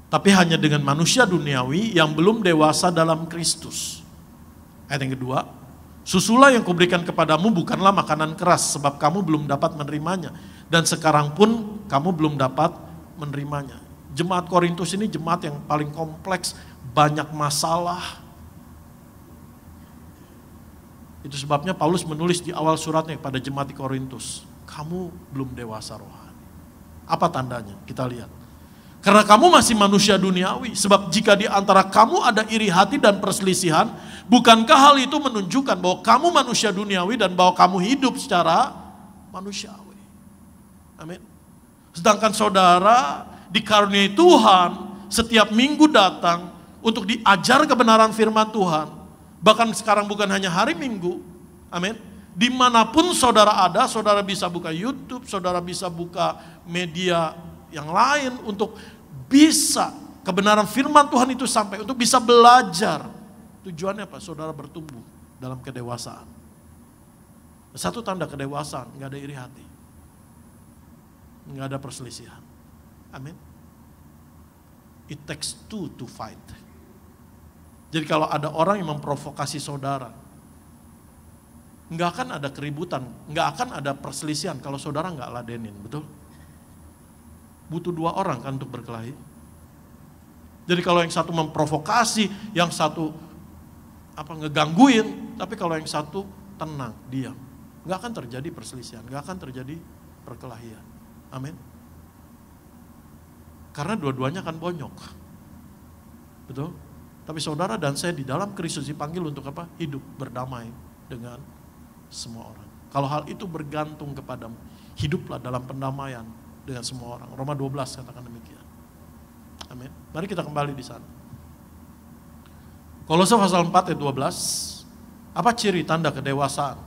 tapi hanya dengan manusia duniawi yang belum dewasa dalam Kristus. Ayat yang kedua, susulah yang kuberikan kepadamu bukanlah makanan keras, sebab kamu belum dapat menerimanya, dan sekarang pun kamu belum dapat menerimanya. Jemaat Korintus ini jemaat yang paling kompleks, banyak masalah. Itu sebabnya Paulus menulis di awal suratnya kepada jemaat di Korintus, kamu belum dewasa rohani. Apa tandanya? Kita lihat. Karena kamu masih manusia duniawi, sebab jika di antara kamu ada iri hati dan perselisihan, bukankah hal itu menunjukkan bahwa kamu manusia duniawi dan bahwa kamu hidup secara manusiawi? Amin. Sedangkan saudara dikaruniai Tuhan, setiap minggu datang untuk diajar kebenaran firman Tuhan. Bahkan sekarang bukan hanya hari Minggu, amin. Dimanapun saudara ada, saudara bisa buka YouTube, saudara bisa buka media yang lain untuk bisa kebenaran firman Tuhan itu sampai, untuk bisa belajar. Tujuannya apa? Saudara bertumbuh dalam kedewasaan. Satu tanda kedewasaan, nggak ada iri hati, nggak ada perselisihan. Amin. It takes two to fight. Jadi kalau ada orang yang memprovokasi saudara, nggak akan ada keributan, nggak akan ada perselisihan kalau saudara nggak ladenin, betul? Butuh dua orang kan untuk berkelahi. Jadi kalau yang satu memprovokasi, yang satu ngegangguin, tapi kalau yang satu tenang, diam, nggak akan terjadi perselisihan, nggak akan terjadi perkelahian. Amin. Karena dua-duanya akan bonyok, betul? Tapi saudara dan saya di dalam Kristus dipanggil untuk apa? Hidup berdamai dengan semua orang. Kalau hal itu bergantung kepadamu, hiduplah dalam pendamaian dengan semua orang. Roma 12 katakan demikian. Amin. Mari kita kembali di sana. Kolose pasal 4 ayat 12. Apa ciri tanda kedewasaan?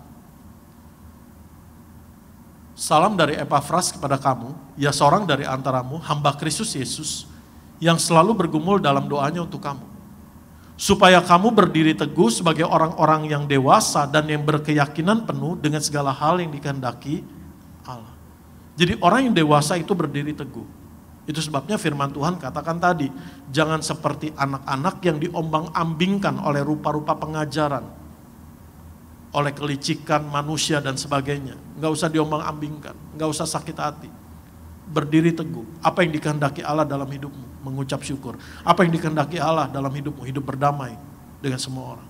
Salam dari Epafras kepada kamu, ya seorang dari antaramu, hamba Kristus Yesus, yang selalu bergumul dalam doanya untuk kamu, supaya kamu berdiri teguh sebagai orang-orang yang dewasa dan yang berkeyakinan penuh dengan segala hal yang dikehendaki Allah. Jadi orang yang dewasa itu berdiri teguh. Itu sebabnya firman Tuhan katakan tadi, jangan seperti anak-anak yang diombang-ambingkan oleh rupa-rupa pengajaran, oleh kelicikan manusia dan sebagainya. Enggak usah diombang-ambingkan, enggak usah sakit hati. Berdiri teguh. Apa yang dikehendaki Allah dalam hidupmu? Mengucap syukur. Apa yang dikehendaki Allah dalam hidupmu? Hidup berdamai dengan semua orang.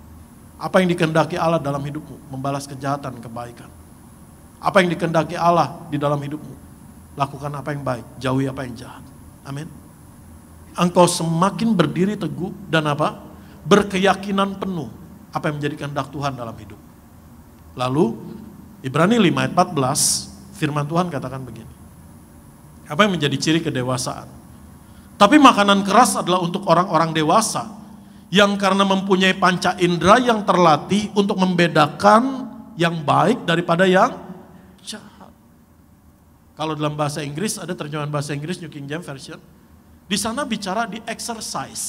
Apa yang dikehendaki Allah dalam hidupmu? Membalas kejahatan, kebaikan. Apa yang dikehendaki Allah di dalam hidupmu? Lakukan apa yang baik, jauhi apa yang jahat. Amin. Engkau semakin berdiri teguh dan apa? Berkeyakinan penuh apa yang menjadi kehendak Tuhan dalam hidup. Lalu Ibrani 5 ayat 14 firman Tuhan katakan begini. Apa yang menjadi ciri kedewasaan? Tapi makanan keras adalah untuk orang-orang dewasa yang karena mempunyai panca indera yang terlatih untuk membedakan yang baik daripada yang jahat. Kalau dalam bahasa Inggris, ada terjemahan bahasa Inggris New King James Version, di sana bicara di exercise,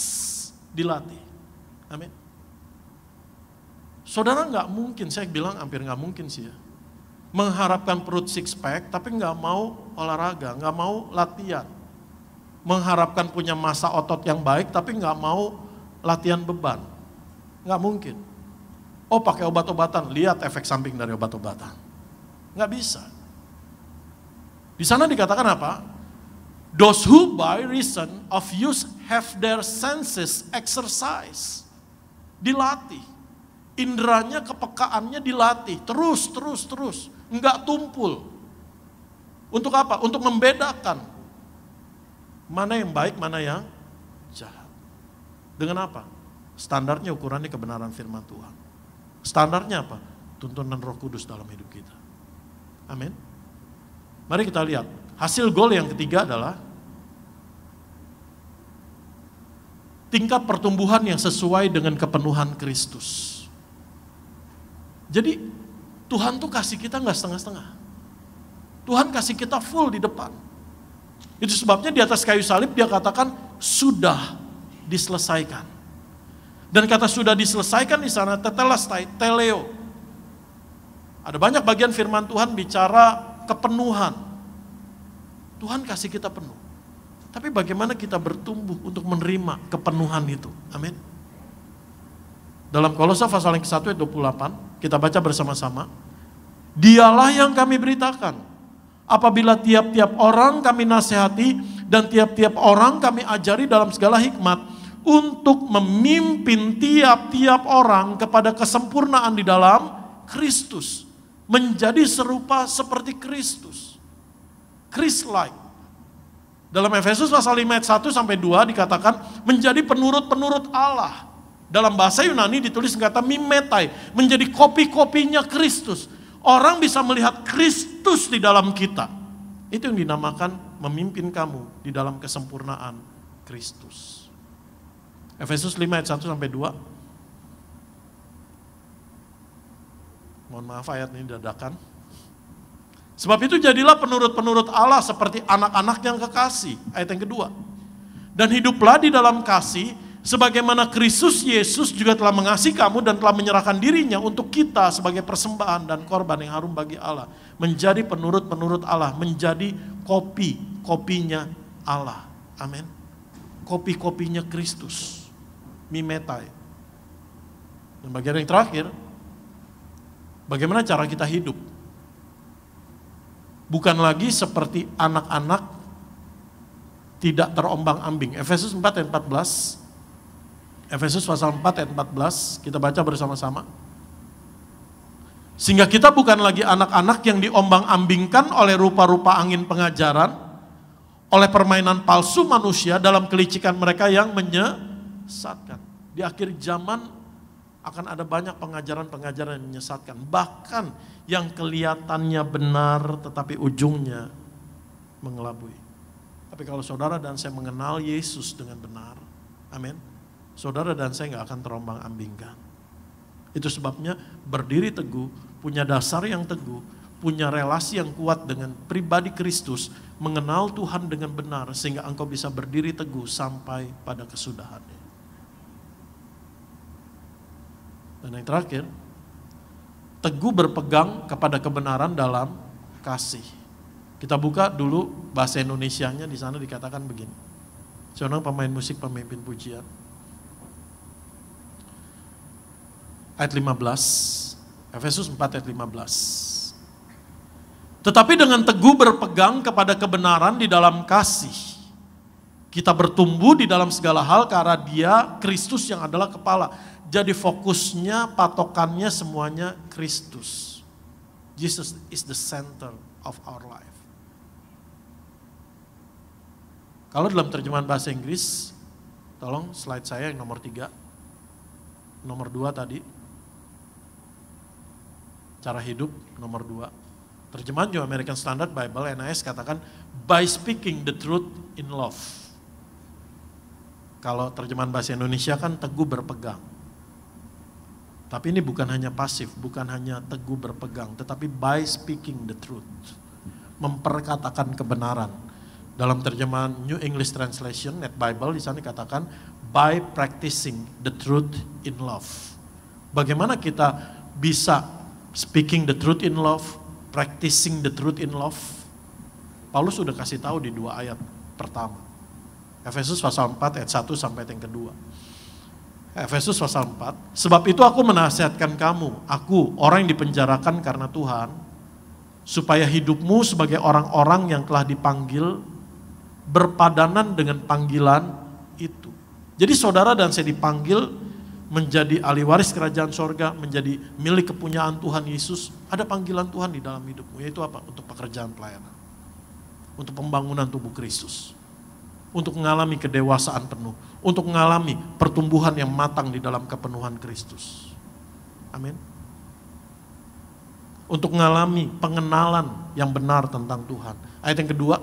dilatih. Amin. Saudara nggak mungkin, saya bilang hampir nggak mungkin sih ya, mengharapkan perut six pack tapi nggak mau olahraga, nggak mau latihan. Mengharapkan punya massa otot yang baik tapi nggak mau latihan beban. Nggak mungkin. Oh pakai obat-obatan, lihat efek samping dari obat-obatan. Nggak bisa. Di sana dikatakan apa? Those who by reason of use have their senses exercised. Dilatih. Indranya, kepekaannya dilatih. Terus. Enggak tumpul. Untuk apa? Untuk membedakan mana yang baik, mana yang jahat. Dengan apa? Standarnya, ukurannya kebenaran firman Tuhan. Standarnya apa? Tuntunan Roh Kudus dalam hidup kita. Amin. Mari kita lihat. Hasil goal yang ketiga adalah tingkat pertumbuhan yang sesuai dengan kepenuhan Kristus. Jadi Tuhan tuh kasih kita nggak setengah-setengah. Tuhan kasih kita full di depan. Itu sebabnya di atas kayu salib dia katakan sudah diselesaikan. Dan kata sudah diselesaikan di sana tetelestai, teleo. Ada banyak bagian firman Tuhan bicara kepenuhan. Tuhan kasih kita penuh. Tapi bagaimana kita bertumbuh untuk menerima kepenuhan itu? Amin. Dalam Kolose pasal yang ke-1 ayat 28, kita baca bersama-sama. Dialah yang kami beritakan. Apabila tiap-tiap orang kami nasihati dan tiap-tiap orang kami ajari dalam segala hikmat untuk memimpin tiap-tiap orang kepada kesempurnaan di dalam Kristus. Menjadi serupa seperti Kristus. Christ-like. Dalam Efesus pasal 5 ayat 1 sampai 2 dikatakan menjadi penurut-penurut Allah. Dalam bahasa Yunani ditulis kata mimetai, menjadi kopi-kopinya Kristus. Orang bisa melihat Kristus di dalam kita. Itu yang dinamakan memimpin kamu di dalam kesempurnaan Kristus. Efesus 5 ayat 1 sampai 2. Mohon maaf ayat ini dadakan. Sebab itu jadilah penurut-penurut Allah seperti anak-anak yang kekasih. Ayat yang kedua. Dan hiduplah di dalam kasih, sebagaimana Kristus Yesus juga telah mengasihi kamu dan telah menyerahkan dirinya untuk kita sebagai persembahan dan korban yang harum bagi Allah. Menjadi penurut-penurut Allah, menjadi kopi-kopinya Allah. Amin. Kopi-kopinya Kristus. Mimetai. Dan bagian yang terakhir, bagaimana cara kita hidup? Bukan lagi seperti anak-anak tidak terombang-ambing. Efesus 4 ayat 14. Efesus pasal 4 ayat 14, kita baca bersama-sama. Sehingga kita bukan lagi anak-anak yang diombang-ambingkan oleh rupa-rupa angin pengajaran, oleh permainan palsu manusia dalam kelicikan mereka yang menyesatkan. Di akhir zaman akan ada banyak pengajaran-pengajaran yang menyesatkan. Bahkan yang kelihatannya benar tetapi ujungnya mengelabui. Tapi kalau saudara dan saya mengenal Yesus dengan benar, amin, saudara dan saya nggak akan terombang-ambingkan. Itu sebabnya berdiri teguh, punya dasar yang teguh, punya relasi yang kuat dengan pribadi Kristus, mengenal Tuhan dengan benar sehingga engkau bisa berdiri teguh sampai pada kesudahannya. Dan yang terakhir, teguh berpegang kepada kebenaran dalam kasih. Kita buka dulu bahasa Indonesianya, di sana dikatakan begini. Seorang pemain musik, pemimpin pujian. Ayat 15, Efesus 4 ayat 15. Tetapi dengan teguh berpegang kepada kebenaran di dalam kasih, kita bertumbuh di dalam segala hal karena Dia, Kristus yang adalah kepala. Jadi fokusnya, patokannya semuanya Kristus. Jesus is the center of our life. Kalau dalam terjemahan bahasa Inggris, tolong slide saya yang nomor 3. Nomor 2 tadi. Cara hidup nomor 2. Terjemahan New American Standard Bible, NAS katakan, by speaking the truth in love. Kalau terjemahan bahasa Indonesia kan teguh berpegang. Tapi ini bukan hanya pasif, bukan hanya teguh berpegang, tetapi by speaking the truth. Memperkatakan kebenaran. Dalam terjemahan New English Translation, Net Bible, di sana dikatakan, by practicing the truth in love. Bagaimana kita bisa speaking the truth in love, practicing the truth in love? Paulus sudah kasih tahu di 2 ayat pertama. Efesus pasal 4 ayat 1 sampai yang kedua. Efesus pasal 4, sebab itu aku menasihatkan kamu, aku orang yang dipenjarakan karena Tuhan, supaya hidupmu sebagai orang-orang yang telah dipanggil berpadanan dengan panggilan itu. Jadi saudara dan saya dipanggil menjadi ahli waris kerajaan sorga, menjadi milik kepunyaan Tuhan Yesus. Ada panggilan Tuhan di dalam hidupmu, yaitu apa? Untuk pekerjaan pelayanan, untuk pembangunan tubuh Kristus, untuk mengalami kedewasaan penuh, untuk mengalami pertumbuhan yang matang di dalam kepenuhan Kristus. Amin. Untuk mengalami pengenalan yang benar tentang Tuhan. Ayat yang kedua,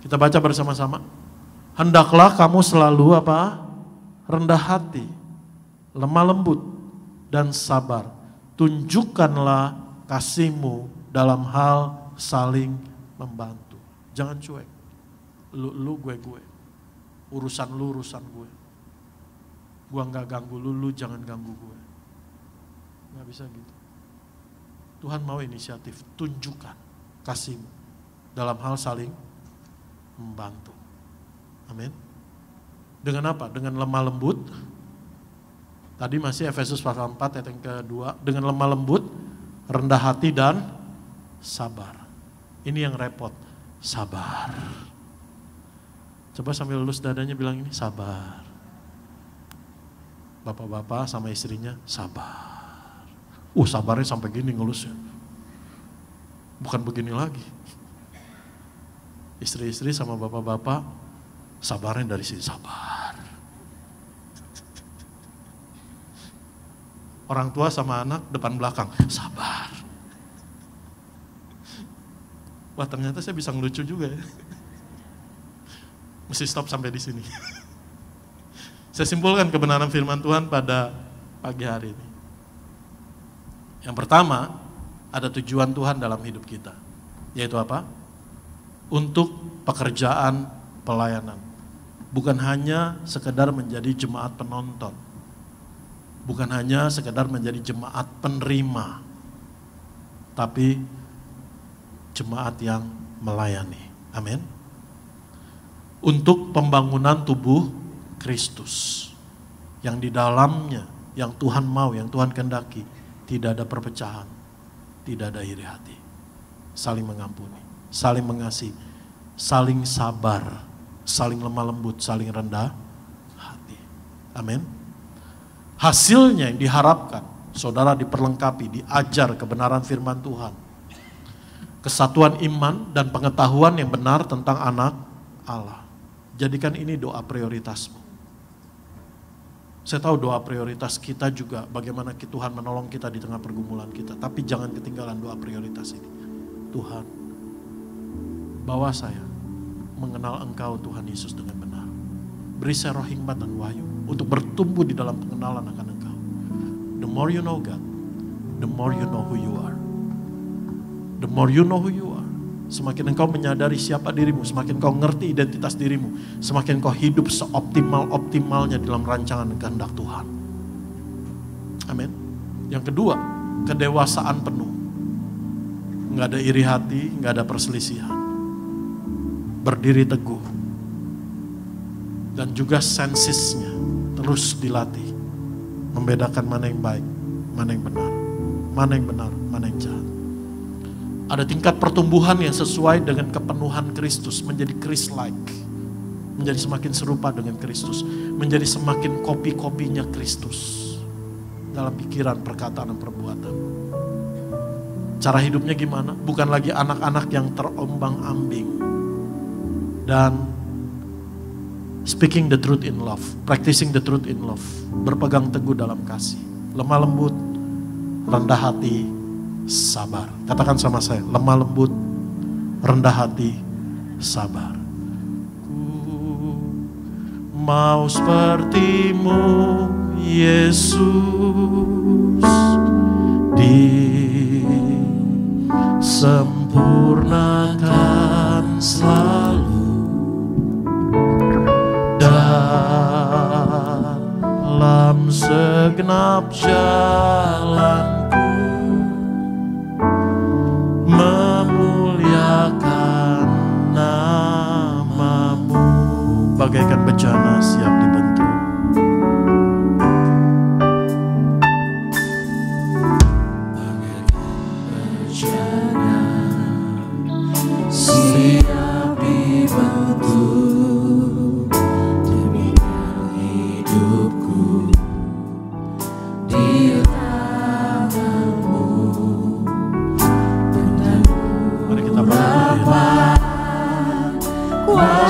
kita baca bersama-sama. Hendaklah kamu selalu apa? Rendah hati, lemah lembut, dan sabar. Tunjukkanlah kasihmu dalam hal saling membantu. Jangan cuek. Lu gue. Urusan lu urusan gue. Gua gak ganggu lu jangan ganggu gue. Gak bisa gitu. Tuhan mau inisiatif, tunjukkan kasihmu dalam hal saling membantu. Amin. Dengan apa? Dengan lemah lembut. Tadi masih Efesus pasal 4 ayat yang kedua. Dengan lemah lembut, rendah hati dan sabar. Ini yang repot, sabar. Coba sambil lulus dadanya bilang ini, sabar. Bapak-bapak sama istrinya, sabar. Sabarnya sampai gini ngelusnya. Bukan begini lagi. Istri-istri sama bapak-bapak, sabarnya dari sini, sabar. Orang tua sama anak depan belakang, sabar. Wah ternyata saya bisa ngelucu juga ya. Mesti stop sampai di sini. Saya simpulkan kebenaran firman Tuhan pada pagi hari ini. Yang pertama, ada tujuan Tuhan dalam hidup kita. Yaitu apa? Untuk pekerjaan pelayanan. Bukan hanya sekedar menjadi jemaat penonton. Bukan hanya sekedar menjadi jemaat penerima. Tapi jemaat yang melayani. Amin. Untuk pembangunan tubuh Kristus. Yang di dalamnya, yang Tuhan mau, yang Tuhan kehendaki. Tidak ada perpecahan. Tidak ada iri hati. Saling mengampuni. Saling mengasihi. Saling sabar. Saling lemah lembut, saling rendah hati. Amin. Hasilnya yang diharapkan, saudara diperlengkapi, diajar kebenaran firman Tuhan. Kesatuan iman dan pengetahuan yang benar tentang anak Allah. Jadikan ini doa prioritasmu. Saya tahu doa prioritas kita juga bagaimana Tuhan menolong kita di tengah pergumulan kita. Tapi jangan ketinggalan doa prioritas ini. Tuhan, bawa saya mengenal Engkau Tuhan Yesus dengan benar. Beri saya roh hikmat dan wahyu untuk bertumbuh di dalam pengenalan akan Engkau. The more you know God, the more you know who you are. The more you know who you are. Semakin engkau menyadari siapa dirimu, semakin engkau ngerti identitas dirimu, semakin engkau hidup seoptimal-optimalnya dalam rancangan dan kehendak Tuhan. Amin. Yang kedua, kedewasaan penuh. Nggak ada iri hati, nggak ada perselisihan. Berdiri teguh. Dan juga sensisnya terus dilatih. Membedakan mana yang baik, mana yang benar. Mana yang benar, mana yang jahat. Ada tingkat pertumbuhan yang sesuai dengan kepenuhan Kristus. Menjadi Christ-like. Menjadi semakin serupa dengan Kristus. Menjadi semakin kopi-kopinya Kristus. Dalam pikiran, perkataan, dan perbuatan. Cara hidupnya gimana? Bukan lagi anak-anak yang terombang-ambing. Dan speaking the truth in love. Practicing the truth in love. Berpegang teguh dalam kasih. Lemah lembut, rendah hati, sabar. Katakan sama saya, lemah lembut, rendah hati, sabar. Ku mau seperti-Mu, Yesus, disempurnakan selalu dalam segenap jalan. Memuliakan nama-Mu, bagaikan bencana siap dibentuk. Bagaikan bencana siap dibentuk.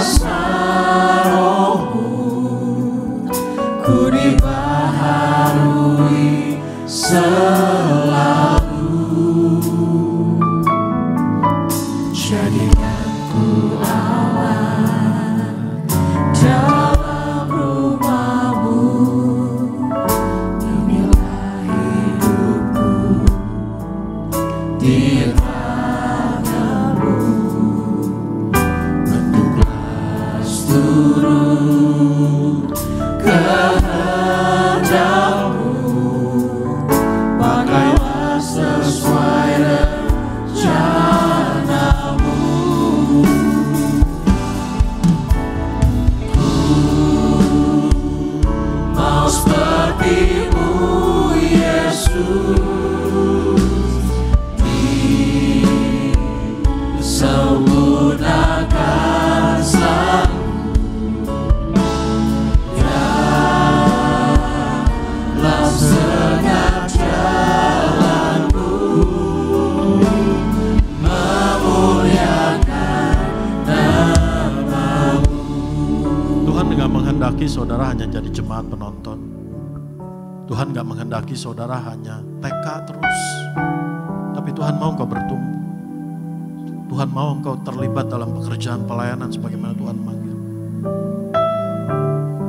kuasa Roh-Mu, ku dibaharui selalu. Jadikan ku awal dalam rumah-Mu, inilah hidupku di tangan-Mu. Bentuklah seturut kehendak-Mu, pakailah sesuai rencana-Mu. Ku mau seperti-Mu, Yesus, disempurnakan selalu. Dalam segenap jalanku, memuliakan nama-Mu. Tuhan nggak menghendaki saudara hanya jadi jemaat penonton. Tuhan nggak menghendaki saudara hanya TK terus. Tapi Tuhan mau engkau bertumbuh. Tuhan mau engkau terlibat dalam pekerjaan pelayanan sebagaimana Tuhan manggil.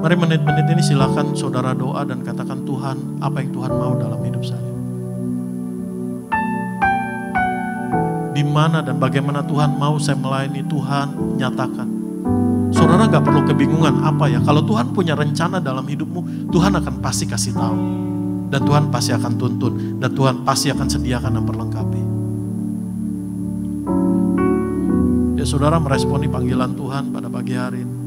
Mari menit-menit ini silakan saudara doa dan katakan, Tuhan, apa yang Tuhan mau dalam hidup saya? Di mana dan bagaimana Tuhan mau saya melayani, Tuhan nyatakan. Saudara gak perlu kebingungan apa ya. Kalau Tuhan punya rencana dalam hidupmu, Tuhan akan pasti kasih tahu. Dan Tuhan pasti akan tuntun. Dan Tuhan pasti akan sediakan dan perlengkapi. Ya saudara meresponi panggilan Tuhan pada pagi hari ini.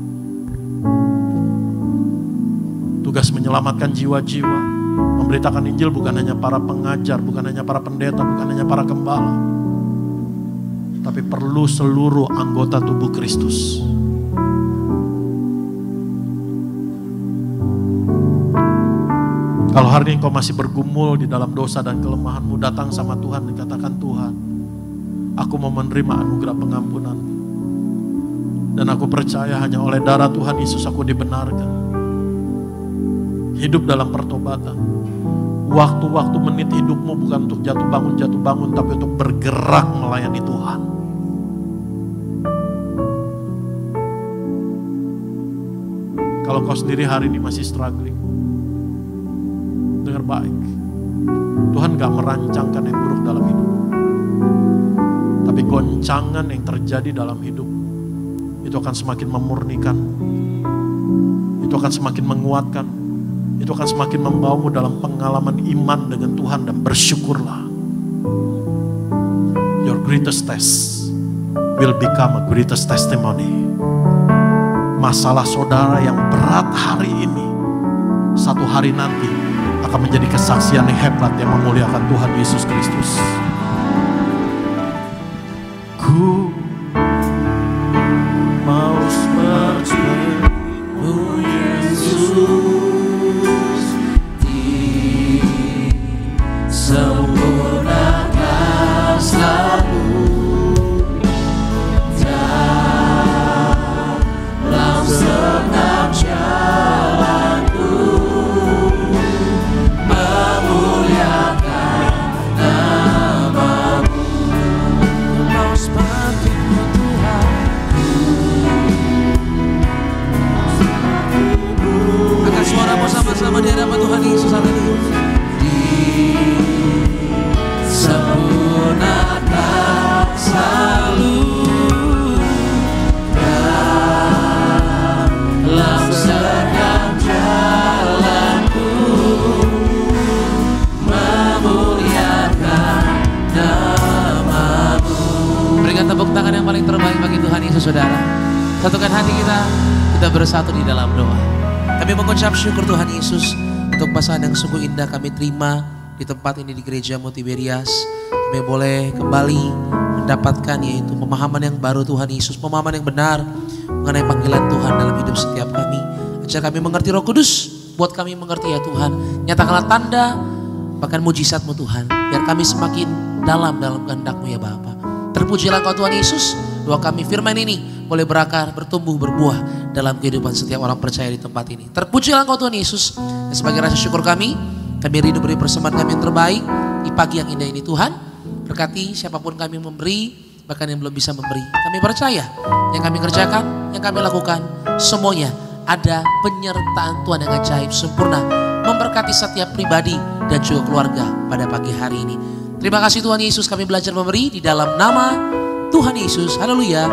Tugas menyelamatkan jiwa-jiwa. Memberitakan Injil bukan hanya para pengajar, bukan hanya para pendeta, bukan hanya para gembala. Tapi perlu seluruh anggota tubuh Kristus. Kalau hari ini kau masih bergumul di dalam dosa dan kelemahanmu, datang sama Tuhan dan katakan, Tuhan, aku mau menerima anugerah pengampunan. Dan aku percaya hanya oleh darah Tuhan Yesus aku dibenarkan. Hidup dalam pertobatan. Waktu-waktu menit hidupmu bukan untuk jatuh bangun, tapi untuk bergerak melayani Tuhan. Kalau kau sendiri hari ini masih struggling, dengar baik. Tuhan gak merancangkan yang buruk dalam hidup. Tapi goncangan yang terjadi dalam hidup itu akan semakin memurnikan. Itu akan semakin menguatkan. Itu akan semakin membawamu dalam pengalaman iman dengan Tuhan, dan bersyukurlah. Your greatest test will become a greatest testimony. Masalah saudara yang berat hari ini, satu hari nanti akan menjadi kesaksian yang hebat yang memuliakan Tuhan Yesus Kristus. Ku mau seperti-Mu, Yesus, disempurnakan selalu. Dalam segenap jalanku, memuliakan nama-Mu. Mau seperti-Mu, Tuhan. Angkat suaramu sama-sama di hadapan Tuhan Yesus hari ini. Disempurnakan selalu. Dalam segenap jalanku, memuliakan nama-Mu. Berikan tepuk tangan yang paling terbaik bagi Tuhan Yesus, saudara. Satukan hati kita bersatu di dalam doa. Kami mengucap syukur Tuhan Yesus untuk pasangan yang sungguh indah kami terima di tempat ini di Gereja-Mu Tiberias. Kami boleh kembali mendapatkan yaitu pemahaman yang baru Tuhan Yesus, pemahaman yang benar mengenai panggilan Tuhan dalam hidup setiap kami. Ajar kami mengerti Roh Kudus, buat kami mengerti ya Tuhan. Nyatakanlah tanda bahkan mujizat-Mu Tuhan, biar kami semakin dalam kehendak-Mu ya Bapa. Terpujilah Kau Tuhan Yesus. Doa kami firman ini boleh berakar, bertumbuh, berbuah dalam kehidupan setiap orang percaya di tempat ini. Terpujilah Engkau Tuhan Yesus. Dan sebagai rasa syukur kami rindu beri persembahan kami yang terbaik di pagi yang indah ini Tuhan. Berkati siapapun kami memberi, bahkan yang belum bisa memberi. Kami percaya yang kami kerjakan, yang kami lakukan, semuanya ada penyertaan Tuhan yang ajaib sempurna. Memberkati setiap pribadi dan juga keluarga pada pagi hari ini. Terima kasih Tuhan Yesus, kami belajar memberi di dalam nama Tuhan Yesus. Haleluya.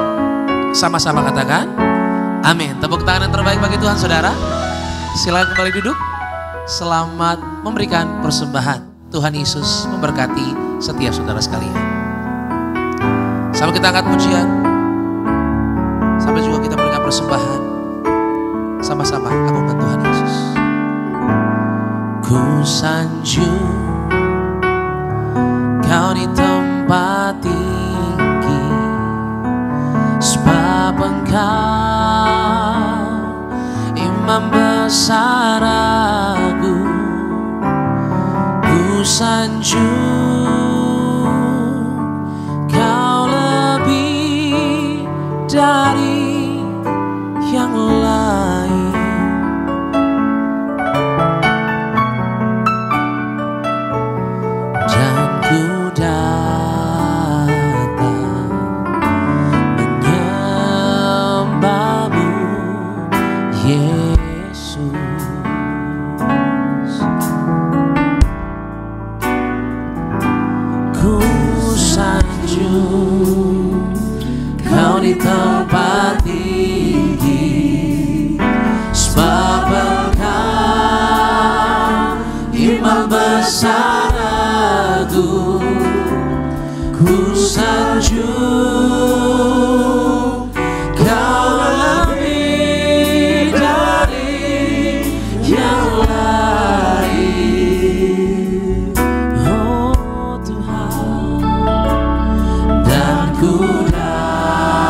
Sama-sama katakan amin. Tepuk tangan yang terbaik bagi Tuhan saudara. Silakan kembali duduk. Selamat memberikan persembahan. Tuhan Yesus memberkati setiap saudara sekalian. Sampai kita angkat pujian, sampai juga kita berikan persembahan. Sama-sama agungkan Tuhan Yesus. Ku sanjung Kau di tempat tinggi, sebab Engkau Imam besar agung. Ku sanjung Kau lebih dari yang lain. Dan ku datang menyembahmu Yesus. Ku sanjung Kau di tempat tinggi, sebab Engkau Imam besar agung. Ku sanjung Kau lebih dari yang lain, oh Tuhan. Dan ku datang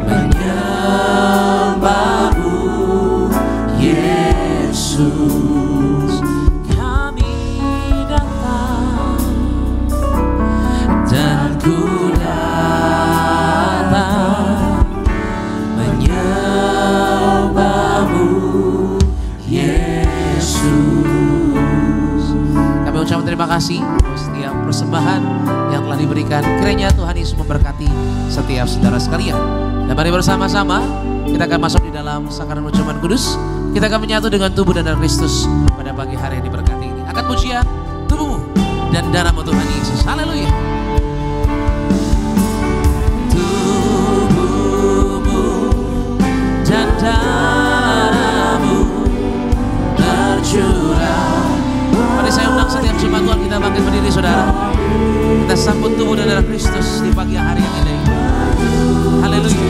menyembahmu Yesus. Kami datang dan ku datang menyembahmu Yesus. Kami ucapkan terima kasih untuk setiap persembahan yang telah diberikan. Kiranya Tuhan Yesus memberkati setiap saudara sekalian. Dan mari bersama-sama kita akan masuk di dalam sakramen ucapan kudus. Kita akan menyatu dengan tubuh dan darah Kristus pada pagi hari yang diberkati ini. Angkat pujian, tubuhmu dan darahmu Tuhan Yesus. Haleluya. Tubuhmu dan darahmu tercurah. Mari saya undang setiap jemaat Tuhan, kita bangkit berdiri saudara. Kita sambut tubuh dan darah Kristus di pagi hari yang indah ini. Haleluya.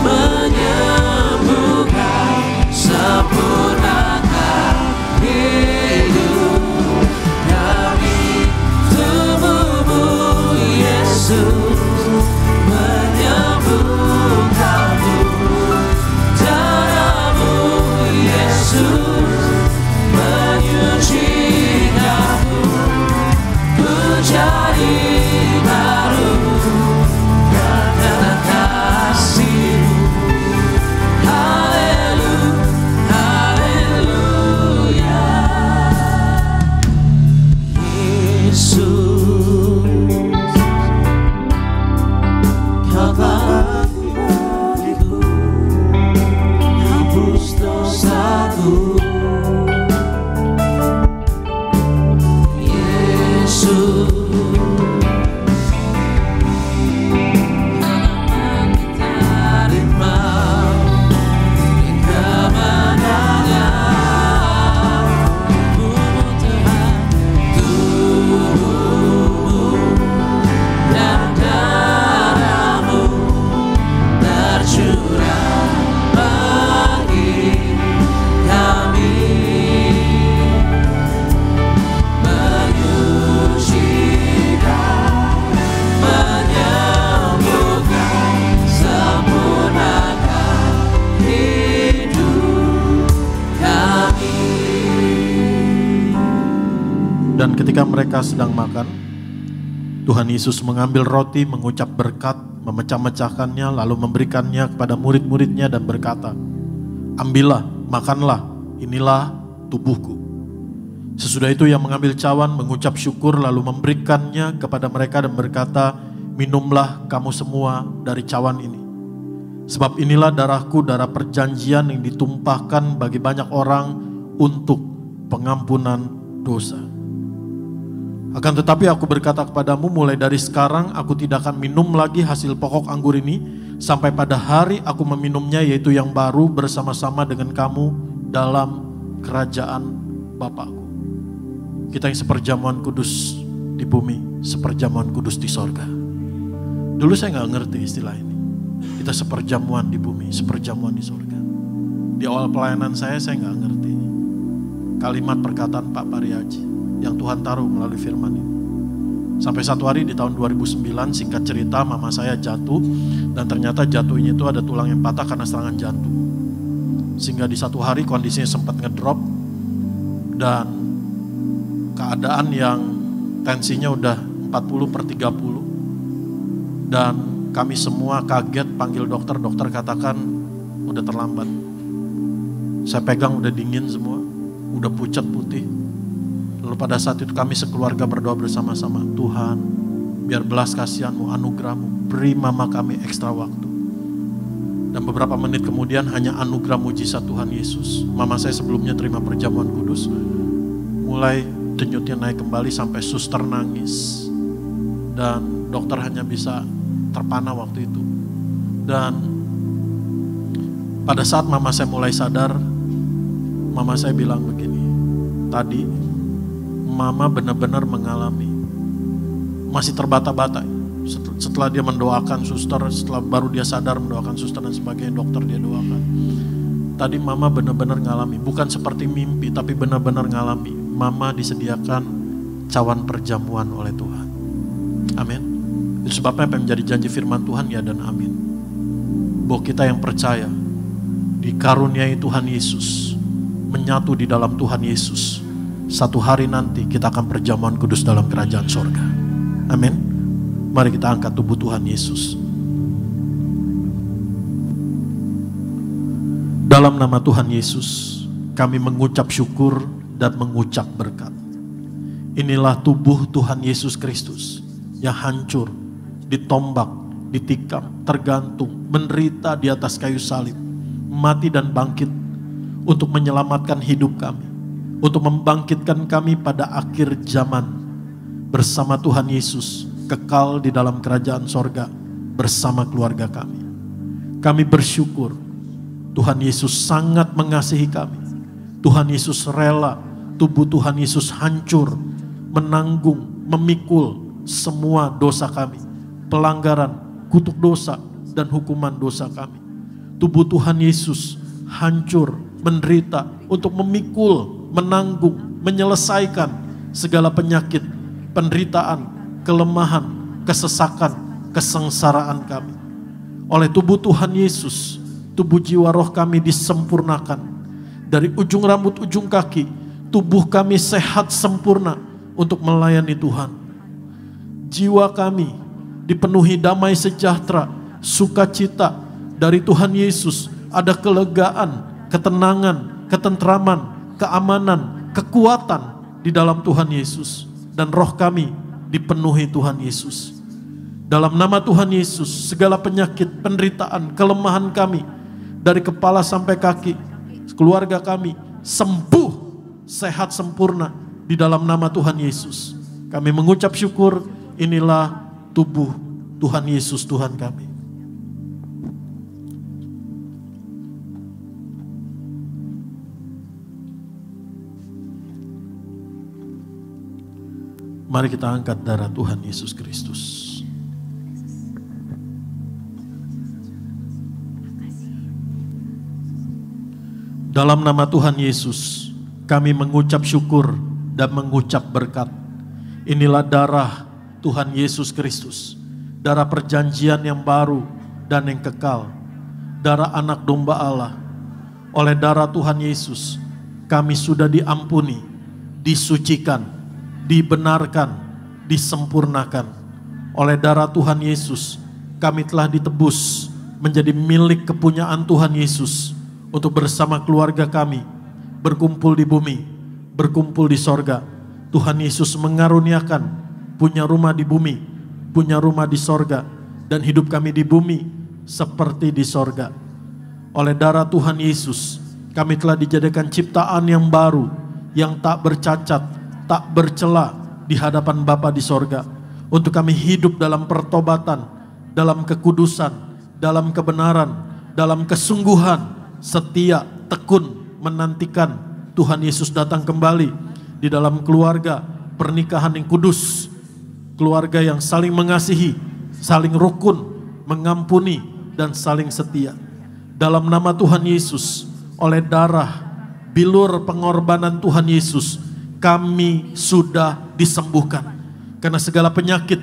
Menyembuhkan, sempurnakan hidup kami. Tubuhmu Yesus menyembuhkanmu, darahmu Yesus menyucikanku. Ku jadi baru karena kasih-Mu. Haleluya. Yesus, Kau telah bagiku, hapus dosaku. Yesus, Dan ketika mereka sedang makan, Tuhan Yesus mengambil roti, mengucap berkat, memecah-mecahkannya, lalu memberikannya kepada murid-muridnya dan berkata, "Ambillah, makanlah, inilah tubuhku." Sesudah itu ia mengambil cawan, mengucap syukur, lalu memberikannya kepada mereka dan berkata, "Minumlah kamu semua dari cawan ini. Sebab inilah darahku, darah perjanjian yang ditumpahkan bagi banyak orang untuk pengampunan dosa. Akan tetapi aku berkata kepadamu, mulai dari sekarang aku tidak akan minum lagi hasil pokok anggur ini sampai pada hari aku meminumnya, yaitu yang baru bersama-sama dengan kamu dalam kerajaan Bapakku." Kita yang seperjamuan kudus di bumi, seperjamuan kudus di sorga. Dulu saya nggak ngerti istilah ini. Kita seperjamuan di bumi, seperjamuan di sorga. Di awal pelayanan saya nggak ngerti kalimat perkataan Pak Pariaji yang Tuhan taruh melalui firman ini. Sampai satu hari di tahun 2009, singkat cerita, mama saya jatuh dan ternyata jatuhnya itu ada tulang yang patah karena serangan jantung. Sehingga di satu hari kondisinya sempat ngedrop dan keadaan yang tensinya udah 40/30 dan kami semua kaget, panggil dokter, dokter katakan udah terlambat. Saya pegang udah dingin semua, udah pucat putih. Lalu pada saat itu kami sekeluarga berdoa bersama-sama, "Tuhan, biar belas kasihan-Mu, anugerah-Mu, beri mama kami ekstra waktu." Dan beberapa menit kemudian hanya anugerah mujizat Tuhan Yesus. Mama saya sebelumnya terima perjamuan kudus, mulai denyutnya naik kembali sampai suster nangis. Dan dokter hanya bisa terpana waktu itu. Dan pada saat mama saya mulai sadar, mama saya bilang begini, "Tadi mama benar-benar mengalami, masih terbata-bata. Setelah dia mendoakan suster, setelah baru dia sadar mendoakan suster dan sebagainya, dokter dia doakan. Tadi mama benar-benar ngalami, bukan seperti mimpi, tapi benar-benar ngalami. Mama disediakan cawan perjamuan oleh Tuhan." Amin. Itu sebabnya apa yang menjadi janji firman Tuhan, ya dan amin. Bahwa kita yang percaya, dikaruniai Tuhan Yesus, menyatu di dalam Tuhan Yesus, satu hari nanti kita akan perjamuan kudus dalam kerajaan sorga. Amin. Mari kita angkat tubuh Tuhan Yesus. Dalam nama Tuhan Yesus, kami mengucap syukur dan mengucap berkat. Inilah tubuh Tuhan Yesus Kristus yang hancur, ditombak, ditikam, tergantung, menderita di atas kayu salib, mati dan bangkit untuk menyelamatkan hidup kami, untuk membangkitkan kami pada akhir zaman bersama Tuhan Yesus, kekal di dalam kerajaan sorga bersama keluarga kami. Kami bersyukur Tuhan Yesus sangat mengasihi kami. Tuhan Yesus rela tubuh Tuhan Yesus hancur, menanggung, memikul semua dosa kami, pelanggaran, kutuk dosa, dan hukuman dosa kami. Tubuh Tuhan Yesus hancur, menderita untuk memikul, menanggung, menyelesaikan segala penyakit, penderitaan, kelemahan, kesesakan, kesengsaraan kami. Oleh tubuh Tuhan Yesus, tubuh jiwa roh kami disempurnakan. Dari ujung rambut ujung kaki, tubuh kami sehat sempurna untuk melayani Tuhan. Jiwa kami dipenuhi damai sejahtera, sukacita dari Tuhan Yesus. Ada kelegaan, ketenangan, ketentraman, keamanan, kekuatan di dalam Tuhan Yesus. Dan roh kami dipenuhi Tuhan Yesus. Dalam nama Tuhan Yesus, segala penyakit, penderitaan, kelemahan kami, dari kepala sampai kaki, keluarga kami sembuh, sehat sempurna di dalam nama Tuhan Yesus. Kami mengucap syukur, inilah tubuh Tuhan Yesus Tuhan kami. Mari kita angkat darah Tuhan Yesus Kristus. Dalam nama Tuhan Yesus, kami mengucap syukur dan mengucap berkat. Inilah darah Tuhan Yesus Kristus, darah perjanjian yang baru dan yang kekal, darah anak domba Allah. Oleh darah Tuhan Yesus, kami sudah diampuni, disucikan, dibenarkan, disempurnakan. Oleh darah Tuhan Yesus, kami telah ditebus menjadi milik kepunyaan Tuhan Yesus untuk bersama keluarga kami berkumpul di bumi, berkumpul di sorga. Tuhan Yesus mengaruniakan punya rumah di bumi, punya rumah di sorga, dan hidup kami di bumi seperti di sorga. Oleh darah Tuhan Yesus, kami telah dijadikan ciptaan yang baru, yang tak bercacat, tak bercela di hadapan Bapa di sorga. Untuk kami hidup dalam pertobatan, dalam kekudusan, dalam kebenaran, dalam kesungguhan, setia, tekun, menantikan Tuhan Yesus datang kembali di dalam keluarga pernikahan yang kudus, keluarga yang saling mengasihi, saling rukun, mengampuni, dan saling setia. Dalam nama Tuhan Yesus, oleh darah bilur pengorbanan Tuhan Yesus, kami sudah disembuhkan. Karena segala penyakit,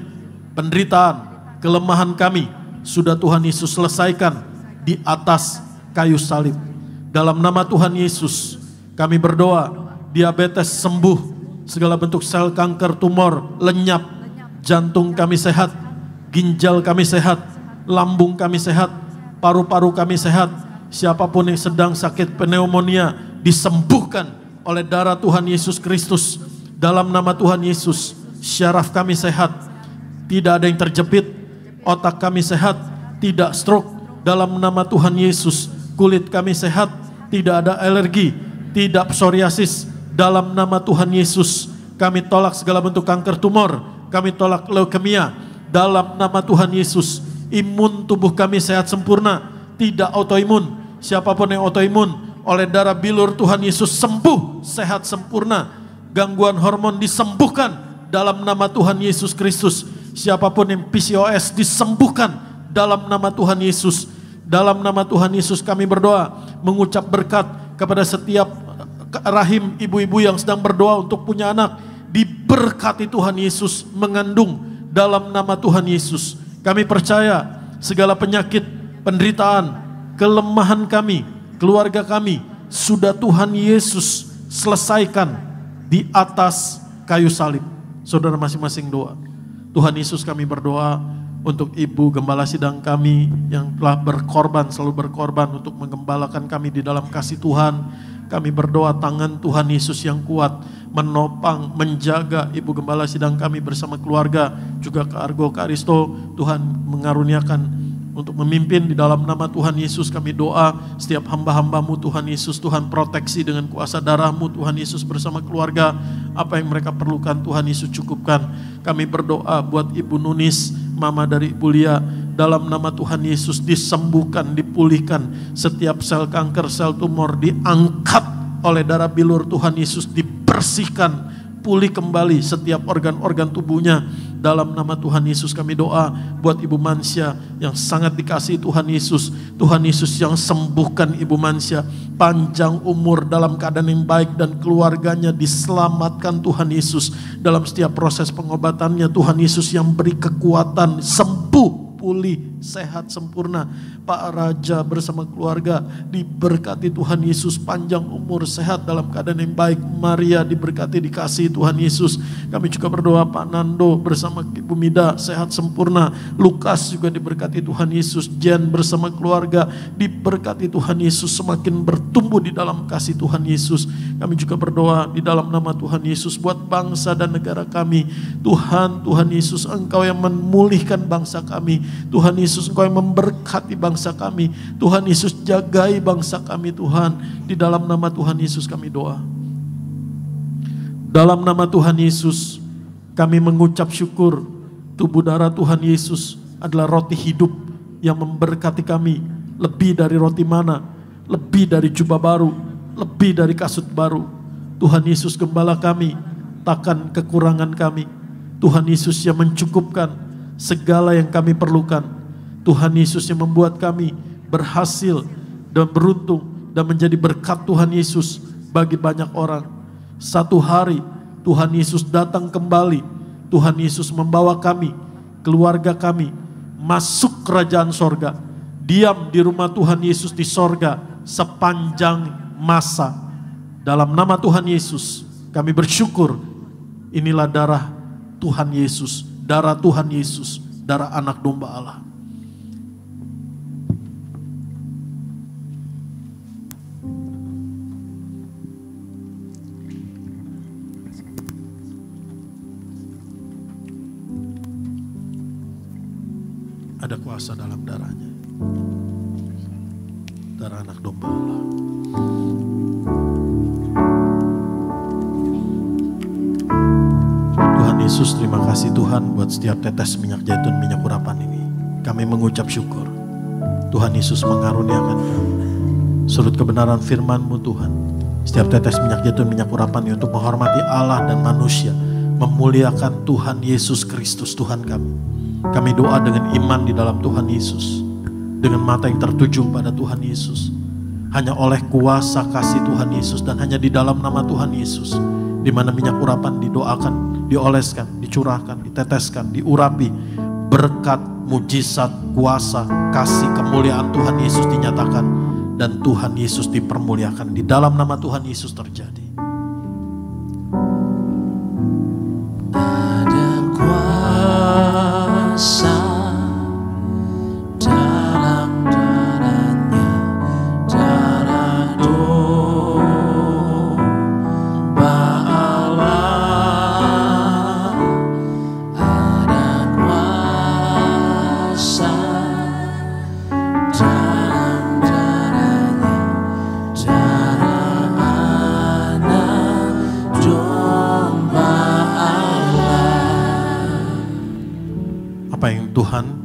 penderitaan, kelemahan kami sudah Tuhan Yesus selesaikan di atas kayu salib. Dalam nama Tuhan Yesus, kami berdoa, diabetes sembuh, segala bentuk sel kanker, tumor lenyap, jantung kami sehat, ginjal kami sehat, lambung kami sehat, paru-paru kami sehat. Siapapun yang sedang sakit pneumonia disembuhkan oleh darah Tuhan Yesus Kristus. Dalam nama Tuhan Yesus, syaraf kami sehat, tidak ada yang terjepit, otak kami sehat, tidak stroke. Dalam nama Tuhan Yesus, kulit kami sehat, tidak ada alergi, tidak psoriasis. Dalam nama Tuhan Yesus, kami tolak segala bentuk kanker tumor, kami tolak leukemia. Dalam nama Tuhan Yesus, imun tubuh kami sehat sempurna, tidak autoimun. Siapapun yang autoimun, oleh darah bilur Tuhan Yesus sembuh, sehat sempurna. Gangguan hormon disembuhkan dalam nama Tuhan Yesus Kristus. Siapapun yang PCOS disembuhkan dalam nama Tuhan Yesus. Dalam nama Tuhan Yesus kami berdoa, mengucap berkat kepada setiap rahim ibu-ibu yang sedang berdoa untuk punya anak. Diberkati Tuhan Yesus mengandung dalam nama Tuhan Yesus. Kami percaya segala penyakit, penderitaan, kelemahan kami, keluarga kami sudah Tuhan Yesus selesaikan di atas kayu salib. Saudara masing-masing doa. Tuhan Yesus, kami berdoa untuk Ibu Gembala Sidang kami yang telah berkorban, selalu berkorban untuk menggembalakan kami di dalam kasih Tuhan. Kami berdoa tangan Tuhan Yesus yang kuat menopang, menjaga Ibu Gembala Sidang kami bersama keluarga, juga Kak Argo, Kak Aristo. Tuhan mengaruniakan untuk memimpin di dalam nama Tuhan Yesus. Kami doa setiap hamba-hambamu Tuhan Yesus, Tuhan proteksi dengan kuasa darahmu Tuhan Yesus bersama keluarga. Apa yang mereka perlukan Tuhan Yesus cukupkan. Kami berdoa buat Ibu Nunis, mama dari Ibu Lia. Dalam nama Tuhan Yesus disembuhkan, dipulihkan. Setiap sel kanker, sel tumor diangkat oleh darah bilur Tuhan Yesus, dibersihkan, pulih kembali setiap organ-organ tubuhnya. Dalam nama Tuhan Yesus kami doa buat Ibu Mansya yang sangat dikasihi Tuhan Yesus. Tuhan Yesus yang sembuhkan Ibu Mansya, panjang umur dalam keadaan yang baik, dan keluarganya diselamatkan Tuhan Yesus. Dalam setiap proses pengobatannya Tuhan Yesus yang beri kekuatan, sembuh, pulih, sehat, sempurna. Pak Raja bersama keluarga diberkati Tuhan Yesus, panjang umur, sehat dalam keadaan yang baik. Maria diberkati, dikasihi Tuhan Yesus. Kami juga berdoa Pak Nando bersama Ibu Mida sehat sempurna. Lukas juga diberkati Tuhan Yesus. Jen bersama keluarga diberkati Tuhan Yesus, semakin bertumbuh di dalam kasih Tuhan Yesus. Kami juga berdoa di dalam nama Tuhan Yesus buat bangsa dan negara kami. Tuhan Yesus, Engkau yang memulihkan bangsa kami. Tuhan Yesus, Engkau yang memberkati bangsa kami. Tuhan Yesus, jagai bangsa kami Tuhan. Di dalam nama Tuhan Yesus kami doa. Dalam nama Tuhan Yesus kami mengucap syukur. Tubuh darah Tuhan Yesus adalah roti hidup yang memberkati kami. Lebih dari roti mana, lebih dari jubah baru, lebih dari kasut baru. Tuhan Yesus Gembala kami, takkan kekurangan kami. Tuhan Yesus yang mencukupkan segala yang kami perlukan. Tuhan Yesus yang membuat kami berhasil dan beruntung dan menjadi berkat Tuhan Yesus bagi banyak orang. Satu hari Tuhan Yesus datang kembali. Tuhan Yesus membawa kami, keluarga kami, masuk kerajaan sorga. Diam di rumah Tuhan Yesus di sorga sepanjang masa. Dalam nama Tuhan Yesus kami bersyukur. Inilah darah Tuhan Yesus darah Tuhan Yesus, darah anak domba Allah. Ada kuasa dalam darahnya, darah anak domba Allah. Tuhan Yesus, terima kasih Tuhan buat setiap tetes minyak zaitun, minyak urapan ini. Kami mengucap syukur. Tuhan Yesus mengaruniakan kami surut kebenaran firman-Mu Tuhan. Setiap tetes minyak zaitun, minyak urapan ini untuk menghormati Allah dan manusia, memuliakan Tuhan Yesus Kristus Tuhan kami. Kami doa dengan iman di dalam Tuhan Yesus, dengan mata yang tertuju pada Tuhan Yesus. Hanya oleh kuasa kasih Tuhan Yesus dan hanya di dalam nama Tuhan Yesus, di mana minyak urapan didoakan, dioleskan, dicurahkan, diteteskan, diurapi, berkat, mujizat, kuasa, kasih, kemuliaan Tuhan Yesus dinyatakan, dan Tuhan Yesus dipermuliakan. Di dalam nama Tuhan Yesus terjadi. Dalam darahnya, darah domba Allah, ada kuasa. Dalam darahnya, darah anak domba Allah. Apa yang Tuhan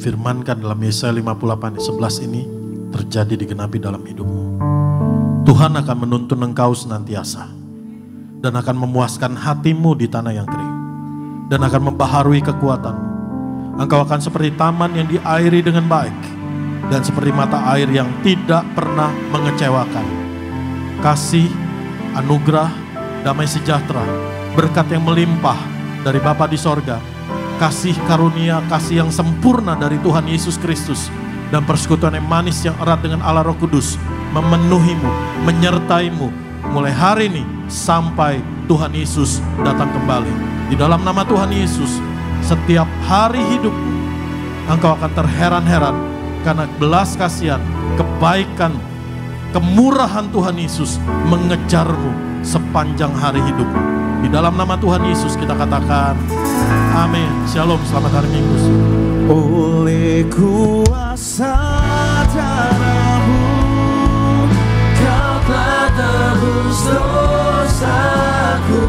firmankan dalam Yesaya 58:11 ini terjadi digenapi dalam hidupmu. Tuhan akan menuntun engkau senantiasa dan akan memuaskan hatimu di tanah yang kering dan akan membaharui kekuatanmu. Engkau akan seperti taman yang diairi dengan baik dan seperti mata air yang tidak pernah mengecewakan. Kasih, anugerah, damai sejahtera, berkat yang melimpah dari Bapa di sorga, kasih karunia, kasih yang sempurna dari Tuhan Yesus Kristus, dan persekutuan yang manis yang erat dengan Allah Roh Kudus memenuhimu, menyertaimu mulai hari ini sampai Tuhan Yesus datang kembali. Di dalam nama Tuhan Yesus, setiap hari hidupmu engkau akan terheran-heran karena belas kasihan, kebaikan, kemurahan Tuhan Yesus mengejarmu sepanjang hari hidupmu. Di dalam nama Tuhan Yesus kita katakan amin. Shalom, selamat hari Minggu. Oleh kuasa darah-Mu, Kau telah tebus dosaku.